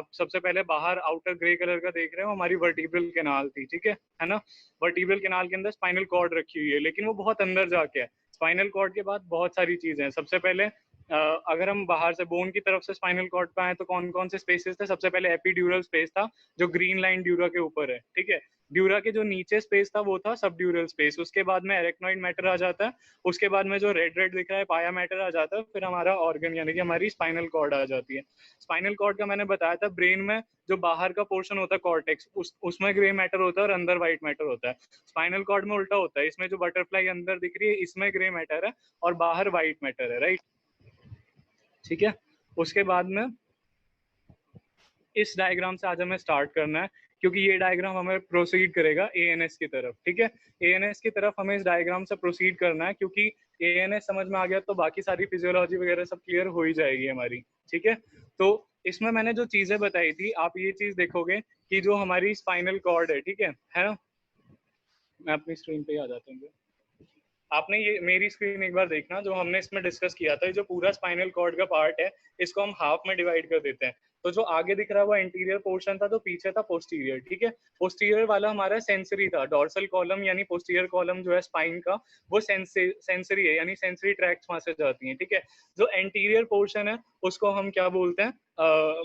आप सबसे पहले बाहर आउटर ग्रे कलर का देख रहे हो, हमारी वर्टिब्रल कैनाल थी, ठीक है ना। वर्टिब्रल कैनाल के अंदर स्पाइनल कॉर्ड रखी हुई है, लेकिन वो बहुत अंदर जाके है। स्पाइनल कॉर्ड के बाद बहुत सारी चीजें हैं। सबसे पहले अगर हम बाहर से बोन की तरफ से स्पाइनल कॉर्ड पे आए तो कौन कौन से स्पेसेस थे? सबसे पहले एपिड्यूरल स्पेस था, जो ग्रीन लाइन ड्यूरा के ऊपर है, ठीक है। ड्यूरा के जो नीचे स्पेस था वो था सबड्यूरल स्पेस। उसके बाद में एरेक्नॉइड मैटर आ जाता है। उसके बाद में जो रेड रेड दिख रहा है पाया मैटर आ जाता है। फिर हमारा ऑर्गन यानी कि हमारी स्पाइनल कॉर्ड आ जाती है। स्पाइनल कॉर्ड का मैंने बताया था, ब्रेन में जो बाहर का पोर्शन होता है कॉर्टेक्स, उसमें ग्रे मैटर होता है और अंदर व्हाइट मैटर होता है। स्पाइनल कॉर्ड में उल्टा होता है, इसमें जो बटरफ्लाई अंदर दिख रही है इसमें ग्रे मैटर है और बाहर व्हाइट मैटर है, राइट, ठीक है। उसके बाद में इस डायग्राम से आज हमें स्टार्ट करना है, क्योंकि ये डायग्राम हमें प्रोसीड करेगा एएनएस की तरफ, ठीक है। एएनएस की तरफ हमें इस डायग्राम से प्रोसीड करना है, क्योंकि एएनएस समझ में आ गया तो बाकी सारी फिजियोलॉजी वगैरह सब क्लियर हो ही जाएगी हमारी, ठीक है। तो इसमें मैंने जो चीजें बताई थी, आप ये चीज देखोगे कि जो हमारी स्पाइनल कॉर्ड है, ठीक है ना। मैं अपनी स्क्रीन पे ही आ जाता हूँ। आपने ये मेरी स्क्रीन एक बार देखना, जो हमने इसमें डिस्कस किया था, जो पूरा स्पाइनल कॉर्ड का पार्ट है, इसको हम हाफ में डिवाइड कर देते हैं। तो जो आगे दिख रहा है वो एंटीरियर पोर्शन था, तो पीछे था पोस्टीरियर, ठीक है। पोस्टीरियर वाला हमारा सेंसरी था, डॉर्सल कॉलम यानी पोस्टीरियर कॉलम जो है स्पाइन का, वो सेंसरी है, यानी सेंसरी ट्रैक्ट्स वहां से जाती हैं, ठीक है। जो एंटीरियर पोर्शन है उसको हम क्या बोलते हैं?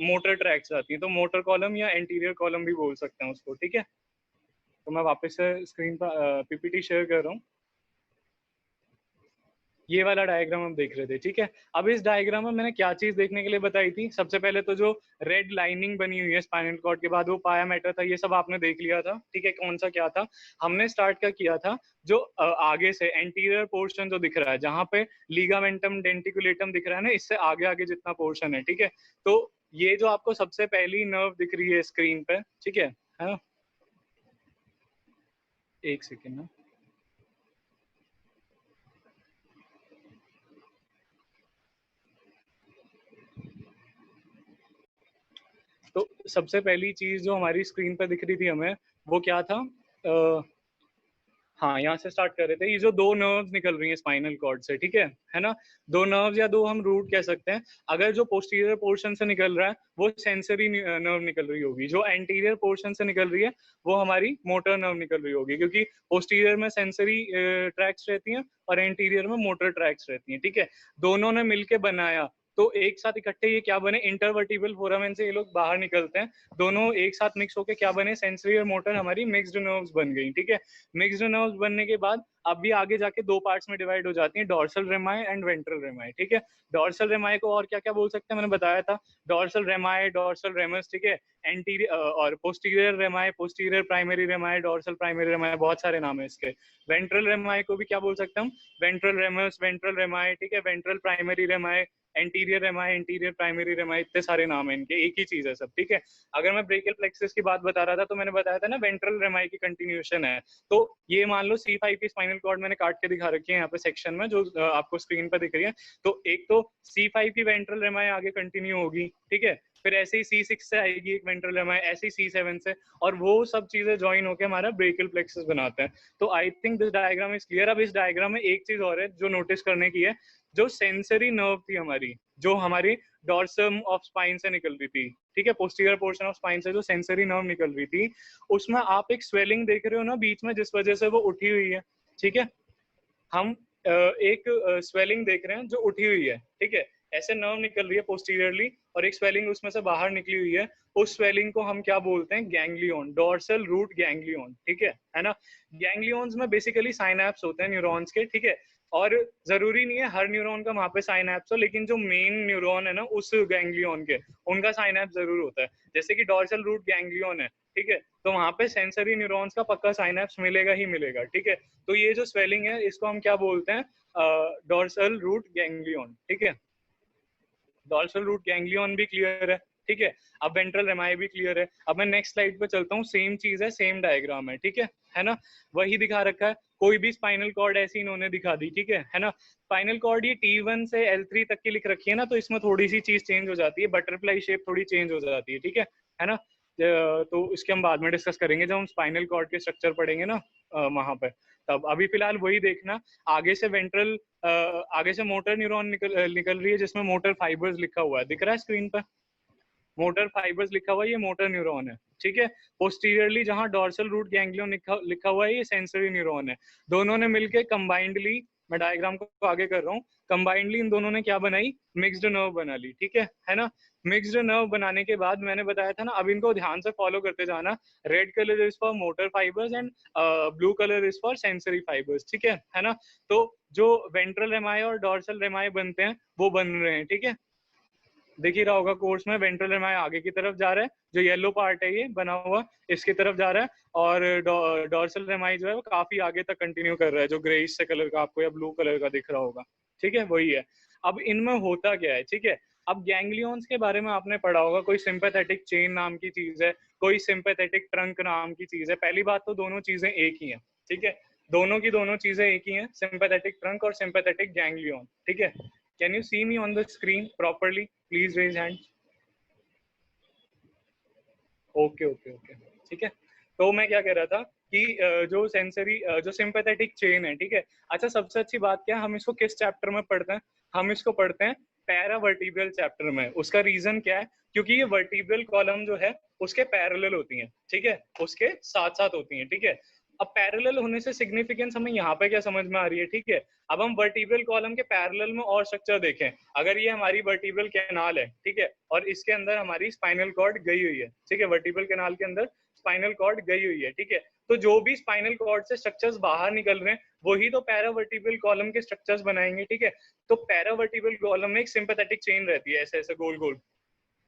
मोटर ट्रैक्ट्स आती हैं, तो मोटर कॉलम या एंटीरियर कॉलम भी बोल सकते हैं उसको, ठीक है। तो मैं वापस से स्क्रीन पर पीपीटी शेयर कर रहा हूँ। ये वाला डायग्राम हम देख रहे थे, ठीक है। अब इस डायग्राम में मैंने क्या चीज देखने के लिए बताई थी? सबसे पहले तो जो रेड लाइनिंग बनी हुई है स्पाइनल कॉर्ड के बाद, वो पाया मैटर था, ये सब आपने देख लिया था, ठीक है। कौन सा क्या था? हमने स्टार्ट क्या किया था, जो आगे से एंटीरियर पोर्शन जो दिख रहा है, जहां पे लीगामेंटम डेंटिकुलेटम दिख रहा है ना, इससे आगे आगे जितना पोर्शन है, ठीक है। तो ये जो आपको सबसे पहली नर्व दिख रही है स्क्रीन पे, ठीक है ना। एक सेकेंड ना। तो सबसे पहली चीज जो हमारी स्क्रीन पर दिख रही थी हमें, वो क्या था? हाँ, यहाँ से स्टार्ट कर रहे थे। ये जो दो नर्व्स निकल रही हैं स्पाइनल कॉर्ड से, ठीक है ना। दो नर्व्स या दो हम रूट कह सकते हैं। अगर जो पोस्टीरियर पोर्शन से निकल रहा है वो सेंसरी नर्व निकल रही होगी, जो एंटीरियर पोर्शन से निकल रही है वो हमारी मोटर नर्व निकल रही होगी, क्योंकि पोस्टीरियर में सेंसरी ट्रैक्स रहती हैं और एंटीरियर में मोटर ट्रैक्स रहती हैं, ठीक है। दोनों ने मिलके बनाया, तो एक साथ इकट्ठे ये क्या बने? इंटरवर्टिबल फोरामेन से ये लोग बाहर निकलते हैं, दोनों एक साथ मिक्स होके क्या बने? सेंसरी और मोटर हमारी मिक्स्ड नर्व्स बन गई, ठीक है। मिक्स्ड नर्व्स बनने के बाद अब भी आगे जाके दो पार्ट्स में डिवाइड हो जाती हैं, डॉर्सल रेमाई एंड वेंट्रल रेमाई, ठीक है। डॉर्सल रेमाई को और क्या क्या बोल सकते हैं मैंने बताया था, डॉर्सल रेमाई, डॉर्सल रेमस, ठीक है। एंटीरियर और posterior रेमाई, posterior primary रेमाई, dorsal primary रेमाई, बहुत सारे नाम है इसके। वेंट्रल रेमाई को भी क्या बोल सकते हैं हम? वेंट्रल रेमस, वेंट्रल रेमाई, ठीक है। Ventral primary रेमाई, anterior रेमाई, anterior primary रेमाई, इतने सारे नाम है इनके, एक ही चीज है सब, ठीक है। अगर मैं ब्रेकियल प्लेक्सस की बात बता रहा था तो मैंने बताया था ना वेंट्रल रेमाई की कंटिन्यूएशन है। तो ये मान लो C5 की स्पाइनल कॉर्ड मैंने काट के दिखा रखी है यहाँ पे सेक्शन में, जो आपको स्क्रीन पर दिख रही है। तो एक तो C5 की वेंट्रल रेमाई आगे कंटिन्यू होगी, ठीक है। फिर ऐसे ही C6 से आएगी एक वेंट्रल रेमाई, ऐसे ही C7 से, और वो सब चीजें ज्वाइन होकर हमारा ब्रेकियल प्लेक्सस बनाते हैं। तो I think this diagram is clear. अब इस डायग्राम में एक चीज और है जो नोटिस करने की है, जो सेंसरी नर्व थी हमारी, जो हमारी डॉर्सम ऑफ स्पाइन से निकल रही थी, ठीक है, पोस्टीरियर पोर्शन ऑफ स्पाइन से जो सेंसरी नर्व निकल रही थी, उसमें आप एक स्वेलिंग देख रहे हो ना बीच में, जिस वजह से वो उठी हुई है, ठीक है। हम एक स्वेलिंग देख रहे हैं जो उठी हुई है, ठीक है। ऐसे नर्व निकल रही है पोस्टीरियरली और एक स्वेलिंग उसमें से बाहर निकली हुई है। उस स्वेलिंग को हम क्या बोलते हैं? गैंग्लियन, डॉर्सल रूट गैंग्लियन, ठीक है ना। गैंग्लियंस में बेसिकली साइनैप्स होते हैं न्यूरॉन्स के, ठीक है। और जरूरी नहीं है हर न्यूरॉन का वहां पे साइनैप्स हो, लेकिन जो मेन न्यूरॉन है ना उस गैंग्लियन के, उनका साइनैप्स जरूर होता है। जैसे कि डॉर्सल रूट गैंग्लियन है, ठीक है, तो वहां पे सेंसरी न्यूरॉन्स का पक्का साइनैप्स मिलेगा ही मिलेगा, ठीक है। तो ये जो स्वेलिंग है इसको हम क्या बोलते हैं? डॉर्सल रूट गैंग्लियन, ठीक है। डॉर्सल रूट गैंग्लियन भी क्लियर है, ठीक है। अब वेंट्रल रेमाई भी क्लियर है। अब मैं नेक्स्ट स्लाइड पे चलता हूँ। सेम चीज है, सेम डायग्राम है, ठीक है ना। वही दिखा रखा है, कोई भी स्पाइनल कॉर्ड ऐसी इन्होंने दिखा दी, ठीक है ना। स्पाइनल कॉर्ड ये T1 से L3 तक की लिख रखी है ना, तो इसमें थोड़ी सी चीज चेंज हो जाती है, बटरफ्लाई शेप थोड़ी चेंज हो जाती है, ठीक है ना। तो इसके हम बाद में डिस्कस करेंगे जब हम स्पाइनल कॉर्ड के स्ट्रक्चर पढ़ेंगे ना वहां पे। तब अभी फिलहाल वही देखना। आगे से वेंट्रल आगे से मोटर न्यूरॉन निकल रही है, जिसमें मोटर फाइबर्स लिखा हुआ है, दिख रहा है स्क्रीन पर? मोटर फाइबर्स लिखा हुआ है, ये मोटर न्यूरॉन है, ठीक है। पोस्टीरियरली जहां डॉर्सल रूट गैंग्लियन लिखा हुआ है, ये सेंसरी न्यूरॉन है। दोनों ने मिलकर कंबाइंडली, मैं डायग्राम को आगे कर रहा हूँ, कंबाइंडली इन दोनों ने क्या बनाई, मिक्स्ड नर्व बना ली, ठीक है ना। मिक्स्ड नर्व बनाने के बाद मैंने बताया था ना, अब इनको ध्यान से फॉलो करते जाना। Red colour is for motor fibres and blue colour is for sensory fibres, ठीक है ना। तो जो वेंट्रल रेमाई और डॉर्सल रेमाई बनते हैं वो बन रहे हैं, ठीक है। देख ही रहा होगा कोर्स में, वेंट्रल रेमाई आगे की तरफ जा रहा है, जो येलो पार्ट है ये बना हुआ इसकी तरफ जा रहा है, और डॉर्सल रेमाई जो है वो काफी आगे तक कंटिन्यू कर रहा है, जो ग्रेइश से कलर का आपको या ब्लू कलर का दिख रहा होगा, ठीक है, वही है। अब इनमें होता क्या है, ठीक है। अब गैंग्लियंस के बारे में आपने पढ़ा होगा, कोई सिंपैथेटिक चेन नाम की चीज है, कोई सिंपैथेटिक ट्रंक नाम की चीज है। पहली बात तो दोनों चीजें एक ही हैं, ठीक है, दोनों की दोनों चीजें एक ही हैं, सिंपैथेटिक ट्रंक और सिंपैथेटिक गैंग्लियन, ठीक है। Can you see me on the screen properly? Please raise hand. Okay okay okay, ठीक है। तो मैं क्या कह रहा था कि जो सेंसरी, जो सिंपैथेटिक चेन है, ठीक है। अच्छा, सबसे अच्छी बात क्या है, हम इसको किस चैप्टर में पढ़ते हैं? हम इसको पढ़ते हैं पैरावर्टिब्रल चैप्टर में। उसका रीजन क्या है? क्योंकि ये वर्टिब्रल कॉलम जो है उसके पैरेलल होती हैं, ठीक है, उसके साथ साथ होती हैं, ठीक है। अब पैरेलल होने से सिग्निफिकेंस हमें यहाँ पे क्या समझ में आ रही है, ठीक है। अब हम वर्टिब्रल कॉलम के पैरेलल में और स्ट्रक्चर देखें। अगर ये हमारी वर्टिब्रल कैनाल है, ठीक है, और इसके अंदर हमारी स्पाइनल कॉर्ड गई हुई है, ठीक है, वर्टिब्रल कैनाल के अंदर स्पाइनल कॉर्ड गई हुई है, ठीक है। तो जो भी स्पाइनल कॉर्ड से स्ट्रक्चर्स बाहर निकल रहे हैं वही तो पैरावर्टिब्रल कॉलम के स्ट्रक्चर्स बनाएंगे, ठीक है। तो पैरावर्टिब्रल कॉलम में एक सिंपैथेटिक चेन रहती है, ऐसे ऐसे गोल गोल,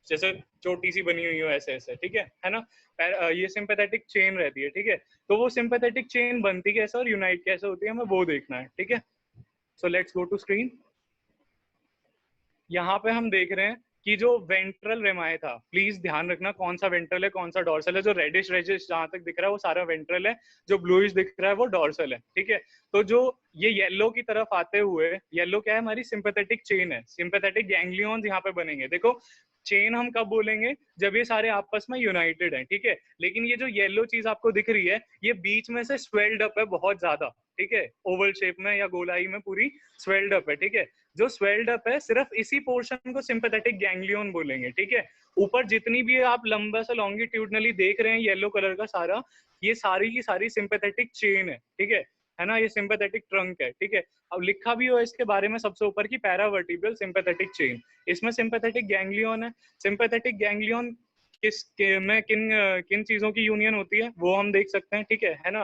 जैसे चोटी सी बनी हुई हो, ऐसे ऐसे, ठीक है ना। ये सिंपैथेटिक चेन रहती है, ठीक है। तो वो सिंपैथेटिक चेन बनती कैसे और यूनाइट कैसे होती है, हमें वो देखना है, ठीक है। So let's go to screen. यहाँ पे हम देख रहे हैं कि जो वेंट्रल रेमाए था, प्लीज ध्यान रखना कौन सा वेंट्रल है कौन सा डॉर्सल है। जो रेडिश रेडिश जहां तक दिख रहा है वो सारा वेंट्रल है, जो ब्लूइश दिख रहा है वो डॉर्सल है, ठीक है। तो जो ये येलो की तरफ आते हुए, येलो क्या है, हमारी सिंपैथेटिक चेन है, सिंपैथेटिक गैंग्लियंस यहाँ पे बनेंगे। देखो, चेन हम कब बोलेंगे, जब ये सारे आपस में यूनाइटेड है, ठीक है। लेकिन ये जो येलो चीज आपको दिख रही है, ये बीच में से स्वेल्ड अप है बहुत ज्यादा, ठीक है, ओवल शेप में या गोलाई में पूरी स्वेल्ड अप है, ठीक है। जो स्वेल्ड अप है, सिर्फ इसी पोर्शन को सिंपैथेटिक गैंग्लियन बोलेंगे, ठीक है। ऊपर जितनी भी आप लंबा सा लॉन्गिट्यूडनली देख रहे हैं येलो कलर का सारा, ये सारी की सारी सिंपैथेटिक चेन है ना, ये सिंपैथेटिक ट्रंक है, ठीक है। अब लिखा भी हो इसके बारे में सबसे ऊपर की पैरावर्टिब्रल सिंपैथेटिक चेन, इसमें सिंपैथेटिक गैंग्लियन है। सिंपैथेटिक गैंग्लियन में किन किन चीजों की यूनियन होती है वो हम देख सकते हैं, ठीक है ना।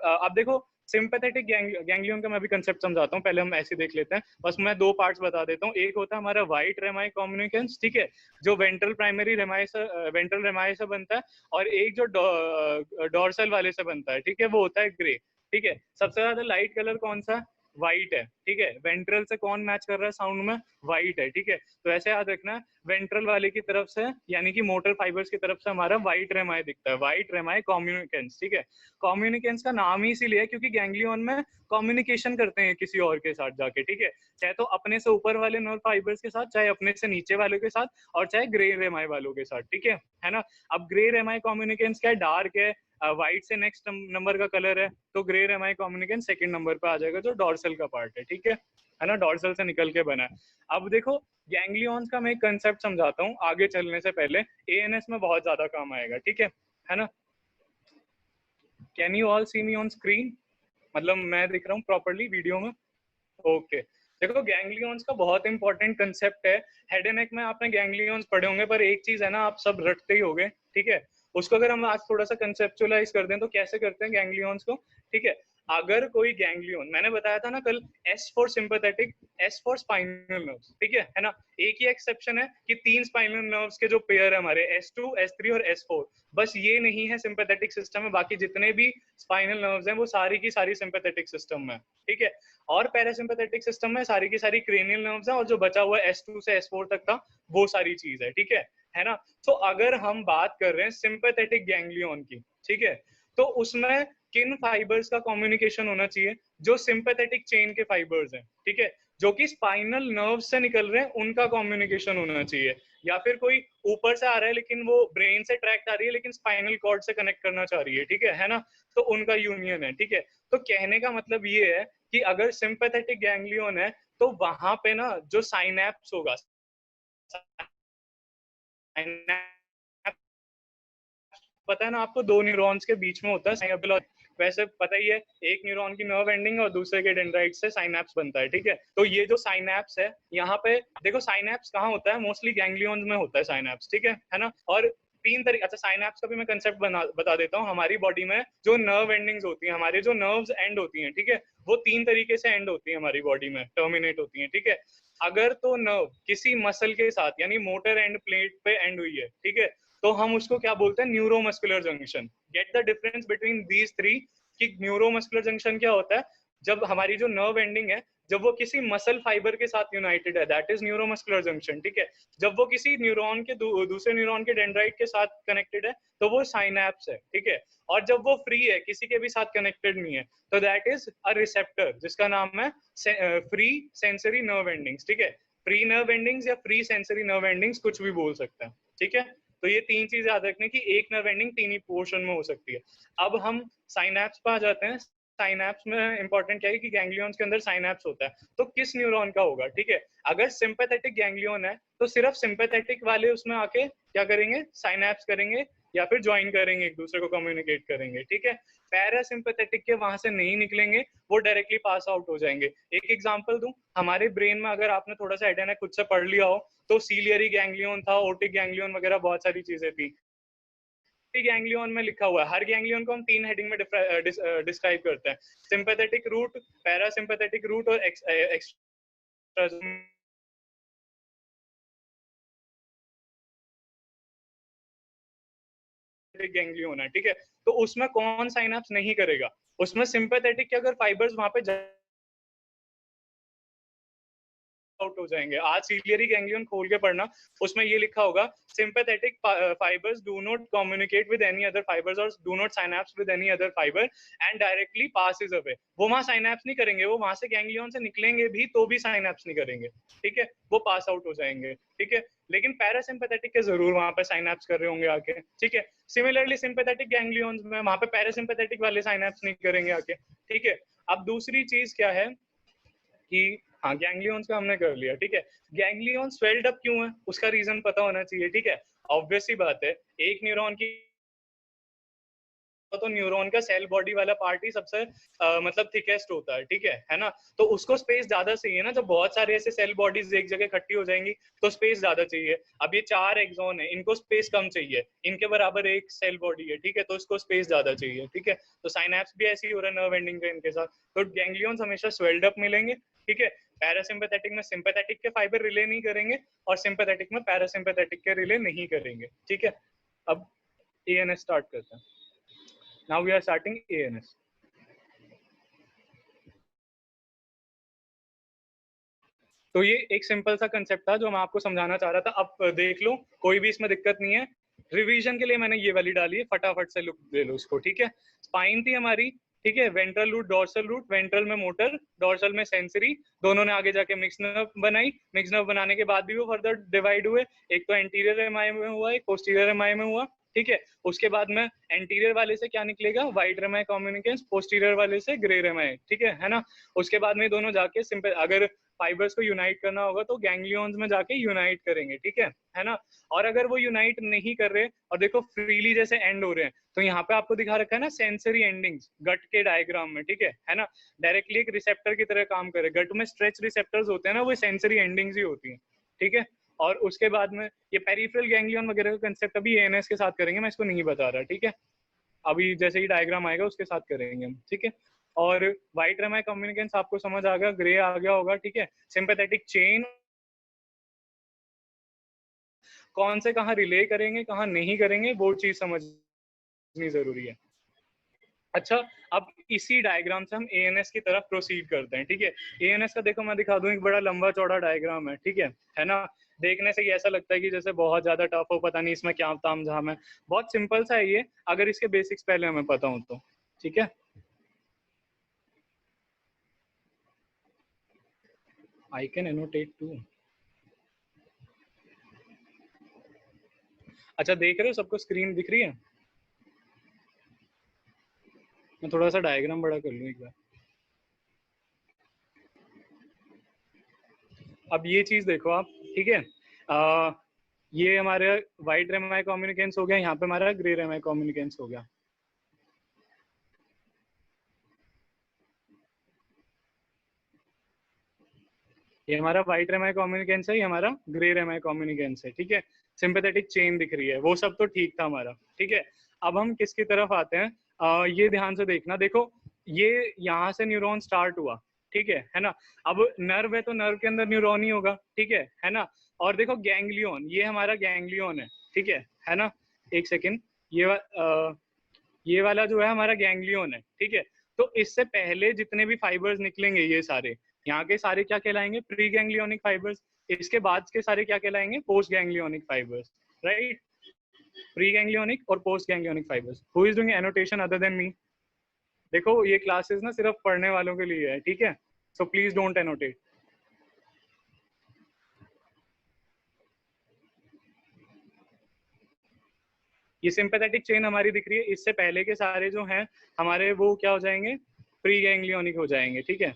अब देखो, सिंपैथेटिक गैंग्लियन का मैं भी कंसेप्ट समझाता हूँ, पहले हम ऐसे देख लेते हैं। बस मैं दो पार्ट्स बता देता हूँ। एक होता है हमारा व्हाइट रेमाई कम्युनिकेंस, ठीक है, जो वेंट्रल प्राइमरी रेमाई से, वेंट्रल रेमाई से बनता है, और एक जो डॉर्सल वाले से बनता है, ठीक है, वो होता है ग्रे, ठीक है। सबसे ज्यादा लाइट कलर कौन सा? व्हाइट है, ठीक है। वेंट्रल से कौन मैच कर रहा है साउंड में? व्हाइट है, ठीक है। तो ऐसे याद रखना, वेंट्रल वाले की तरफ से यानी कि मोटर फाइबर्स की तरफ से हमारा व्हाइट रेमाई दिखता है, व्हाइट रेमाई कम्युनिकेंस, ठीक है। कम्युनिकेंस का नाम ही इसीलिए क्योंकि गैंग्लियन में कम्युनिकेशन करते हैं किसी और के साथ जाके, ठीक है, चाहे तो अपने से ऊपर वाले नर्व फाइबर्स के साथ, चाहे अपने से नीचे वालों के साथ, और चाहे ग्रे रेमाई वालों के साथ, ठीक है ना। अब ग्रे रेमाई कम्युनिकेंस क्या है? डार्क है, व्हाइट से नेक्स्ट नंबर का कलर है, तो ग्रे रेमाई कम्युनिकेंस सेकंड नंबर पे आ जाएगा, जो डॉर्सल का पार्ट है, ठीक है ना, डॉर्सल से निकल के बना है। अब देखो, गैंग्लियंस का मैं एक कंसेप्ट समझाता हूँ आगे चलने से पहले, एएनएस में बहुत ज्यादा काम आएगा, ठीक है ना। Can you all see me on screen? मतलब मैं दिख रहा हूँ प्रॉपरली वीडियो में? ओके। देखो, गैंग्लियंस का बहुत इंपॉर्टेंट कंसेप्ट है। हेड एंड नेक में आपने गैंग्लियंस पढ़े होंगे, पर एक चीज है ना, आप सब रटते ही होगे, ठीक है। उसको अगर हम आज थोड़ा सा कंसेप्चुअलाइज कर दें तो कैसे करते हैं गैंग्लियंस को, ठीक है। अगर कोई गैंग्लियन, मैंने बताया था ना कल, S for sympathetic, S for spinal nerves, ठीक है ना। एक ही एक्सेप्शन है कि तीन स्पाइनल नर्व्स के जो पेयर है हमारे, S2, S3 और S4, बस ये नहीं है सिंपैथेटिक सिस्टम में, बाकी जितने भी स्पाइनल नर्व्स हैं वो सारी की सारी सिंपैथेटिक सिस्टम में, ठीक है। और पैरासिम्पैथेटिक सिस्टम में सारी की सारी क्रेनियल नर्व्स हैं, और जो बचा हुआ है S2 से S4 तक का, वो सारी चीज है, ठीक है ना। तो अगर हम बात कर रहे हैं सिंपैथेटिक गैंग्लियन की, ठीक है, तो उसमें किन फाइबर्स का कम्युनिकेशन होना चाहिए? जो सिंपैथेटिक चेन के फाइबर्स हैं, ठीक है, जो कि स्पाइनल नर्व से निकल रहे हैं, उनका कम्युनिकेशन होना चाहिए। या फिर कोई ऊपर से आ रहा है लेकिन वो ब्रेन से ट्रैक्ट आ रही है लेकिन स्पाइनल कॉर्ड से कनेक्ट करना चाह रही है ना, तो उनका यूनियन है, ठीक है। तो कहने का मतलब ये है कि अगर सिंपैथेटिक गैंग्लियन है तो वहां पे ना जो साइनेप्स होगा, पता है ना आपको, दो न्यूरॉन्स के बीच में होता है साइनाप्स। वैसे पता ही है, एक न्यूरॉन की नर्व एंडिंग और दूसरे के डेंड्राइट से साइनैप्स बनता है, ठीक है। तो ये जो साइनैप्स है, यहाँ पे देखो साइनैप्स कहाँ होता है, मोस्टली गैंग्लियंस में होता है साइनैप्स, ठीक है ना। और तीन तरीके, अच्छा साइनैप्स का भी मैं कंसेप्ट बता देता हूँ। हमारी बॉडी में जो नर्व एंडिंग्स होती हैं, हमारे जो नर्व्स एंड होती हैं, ठीक है, वो तीन तरीके से एंड होती है हमारी बॉडी में, टर्मिनेट होती है, ठीक है। अगर तो नर्व किसी मसल के साथ यानी मोटर एंड प्लेट पे एंड हुई है, ठीक है, तो हम उसको क्या बोलते हैं, neuromuscular junction. Get the difference between these three कि न्यूरोमस्कुलर जंक्शन क्या होता है, जब हमारी जो नर्व एंडिंग है जब वो किसी मसल फाइबर के साथ यूनाइटेड है, दैट इज न्यूरोमस्कुलर जंक्शन, ठीक है। जब वो किसी न्यूरॉन के दूसरे न्यूरॉन के डेंड्राइट के साथ कनेक्टेड है तो वो साइनैप्स है, ठीक है। और जब वो फ्री है, किसी के भी साथ कनेक्टेड नहीं है, तो दैट इज अ रिसेप्टर, जिसका नाम है फ्री सेंसरी नर्व एंडिंग्स, ठीक है। फ्री नर्व एंडिंग्स या फ्री सेंसरी नर्व एंडिंग्स कुछ भी बोल सकते हैं, ठीक है। तो ये तीन चीज याद रखने की, एक नर्व एंडिंग तीन ही पोर्शन में हो सकती है। अब हम साइनैप्स पे आ जाते हैं। साइनैप्स में इंपॉर्टेंट क्या है कि गैंग्लियंस के अंदर साइनैप्स होता है, तो किस न्यूरॉन का होगा, ठीक है। अगर सिंपैथेटिक गैंग्लियन है तो सिर्फ सिंपैथेटिक वाले उसमें आके क्या करेंगे, साइनैप्स करेंगे या फिर ज्वाइन करेंगे, एक दूसरे को कम्युनिकेट करेंगे, ठीक है। पैरासिम्पैथेटिक के वहां से नहीं निकलेंगे, वो डायरेक्टली पास आउट हो जाएंगे। एक एग्जांपल दूं, हमारे ब्रेन में अगर आपने थोड़ा सा एडेना खुद से पढ़ लिया हो तो सीलियरी गैंग्लियन था, ओटिक गैंग्लियन वगैरह बहुत सारी चीजें थी। गैंग्लियन में लिखा हुआ है, हर गैंग्लियन को हम तीन हेडिंग में डिस्क्राइब करते हैं, सिंपैथेटिक रूट, पैरासिम्पैथेटिक रूट और एक्स्ट्रा गैंग्लियन है, ठीक है। तो उसमें कौन साइनैप्स नहीं करेगा, उसमें सिंपैथेटिक के अगर फाइबर्स वहां पे आउट हो जाएंगे। आज सीलियरी गैंग्लियन खोल के पढ़ना, उसमें ये लिखा होगा sympathetic fibres do not communicate with any other fibres और do not synapse with any other fibre and directly passes away. वो वहां साइनैप्स नहीं करेंगे, वो वहां से गैंग्लियन से निकलेंगे भी तो भी साइनैप्स नहीं करेंगे, ठीक है, वो पास आउट हो जाएंगे, ठीक है। लेकिन पैरासिम्पैथेटिक के जरूर वहां पे साइनैप्स कर रहे होंगे आके, ठीक है। सिमिलरली सिंपैथेटिक गैंग्लियंस में वहां पे पैरासिम्पैथेटिक वाले साइनैप्स नहीं करेंगे आके, ठीक है। अब दूसरी चीज क्या है कि हाँ, गैंग्लियंस का हमने कर लिया, ठीक है। गैंग्लियन स्वेल्ड अप क्यों है, उसका रीजन पता होना चाहिए, ठीक है। ऑब्वियस सी बात है, एक न्यूरॉन की तो न्यूरॉन का सेल बॉडी वाला पार्ट ही सबसे मतलब थिकेस्ट होता है, ठीक है ना। तो उसको स्पेस ज्यादा चाहिए ना, जब बहुत सारे ऐसे सेल बॉडीज एक जगह इकट्ठी हो जाएंगी तो स्पेस ज्यादा चाहिए। अब ये 4 एक्सॉन है, इनको स्पेस कम चाहिए, इनके बराबर एक सेल बॉडी है, ठीक है, तो इसको स्पेस ज्यादा चाहिए, ठीक है। तो साइनैप्स भी ऐसे ही हो रहा है नर्व एंडिंग का इनके साथ। तो गैंग्लियंस हमेशा स्वेल्ड अप मिलेंगे, ठीक है। पैरासिम्पैथेटिक में सिंपैथेटिक के फाइबर रिले नहीं करेंगे और सिंपैथेटिक में पैरासिम्पैथेटिक के रिले नहीं करेंगे, ठीक है। अब एएनएस स्टार्ट करते हैं। Now we are starting ANS. तो ये एक सिंपल सा कंसेप्ट था जो मैं आपको समझाना चाह रहा था। अब देख लो, कोई भी इसमें दिक्कत नहीं है। रिवीजन के लिए मैंने ये वाली डाली है, फटाफट से लुक ले लो उसको, ठीक है। स्पाइन थी हमारी, ठीक है, ventral root, dorsal root, ventral में मोटर, डोर्सल में सेंसरी, दोनों ने आगे जाके मिक्स नर्व बनाई। मिक्स नर्व बनाने के बाद भी वो फर्दर डिवाइड हुए, एक तो एंटीरियर एमआई में हुआ, एक पोस्टीरियर एमआई में हुआ, ठीक है। उसके बाद में एंटीरियर वाले से क्या निकलेगा, व्हाइट रेमाई कम्युनिकेंस, पोस्टीरियर वाले से ग्रे रेमाई, ठीक है ना। उसके बाद में दोनों जाके सिंपल, अगर फाइबर्स को यूनाइट करना होगा तो गैंग्लियंस में जाके यूनाइट करेंगे, ठीक है ना। और अगर वो यूनाइट नहीं कर रहे और देखो फ्रीली जैसे एंड हो रहे हैं, तो यहाँ पे आपको दिखा रखा है ना सेंसरी एंडिंग्स गट के डायग्राम में, ठीक है ना। डायरेक्टली एक रिसेप्टर की तरह काम करे, गट में स्ट्रेच रिसेप्टर्स होते हैं ना, वो सेंसरी एंडिंग्स ही होती हैं, ठीक है। और उसके बाद में ये पेरिफेरल गैंग्लियन वगैरह का कंसेप्ट अभी एएनएस के साथ करेंगे, मैं इसको नहीं बता रहा, ठीक है। अभी जैसे ही डायग्राम आएगा उसके साथ करेंगे हम, ठीक है। और व्हाइट रेमाई कम्युनिकेंस आपको समझ आ गया, ग्रे आ गया होगा, ठीक है। सिंपैथेटिक चेन कौन से कहाँ रिले करेंगे कहाँ नहीं करेंगे वो चीज समझनी जरूरी है। अच्छा, अब इसी डायग्राम से हम एएनएस की तरफ प्रोसीड करते हैं, ठीक है। एएनएस का देखो मैं दिखा दूं, एक बड़ा लंबा चौड़ा डायग्राम है ना। देखने से ये ऐसा लगता है कि जैसे बहुत ज्यादा टफ हो, पता नहीं इसमें क्या ताम झाम है। बहुत सिंपल सा है ये, अगर इसके बेसिक्स पहले हमें पता हो तो, ठीक है। I can annotate too. अच्छा, देख रहे हो, सबको स्क्रीन दिख रही है। मैं थोड़ा सा डायग्राम बड़ा कर लूँ एक बार। अब ये चीज देखो आप, ठीक है। ये हमारा व्हाइट रेमाई कम्युनिकेंस हो गया, यहाँ पे हमारा ग्रे रेमाई कम्युनिकेंस हो गया। ये हमारा व्हाइट रेमाई कम्युनिकेंस है, ये हमारा ग्रे रेमाई कम्युनिकेंस है, ठीक है। सिंपैथेटिक चेन दिख रही है, वो सब तो ठीक था हमारा, ठीक है। अब हम किसकी तरफ आते हैं, ये ध्यान से देखना, देखो ये यहाँ से न्यूरॉन स्टार्ट हुआ, ठीक है ना। अब नर्व है तो नर्व के अंदर न्यूरॉन ही होगा, ठीक है ना। और देखो गैंग्लियन, ये हमारा गैंग्लियन है, ठीक है ना। एक सेकेंड, ये वाला जो है हमारा गैंग्लियन है, ठीक है। तो इससे पहले जितने भी फाइबर्स निकलेंगे ये सारे, यहाँ के सारे क्या कहलाएंगे, प्री गैंग्लियोनिक फाइबर्स। इसके बाद के सारे क्या कहलाएंगे, post ganglionic fibres, right. Pre ganglionic और post ganglionic fibres. Who is doing annotation other than me? देखो ये क्लासेस ना सिर्फ पढ़ने वालों के लिए है, ठीक है, सो प्लीज डोंट एनोटेट। ये सिंपैथेटिक चेन हमारी दिख रही है, इससे पहले के सारे जो हैं हमारे वो क्या हो जाएंगे, प्री गैंग्लियोनिक हो जाएंगे, ठीक है।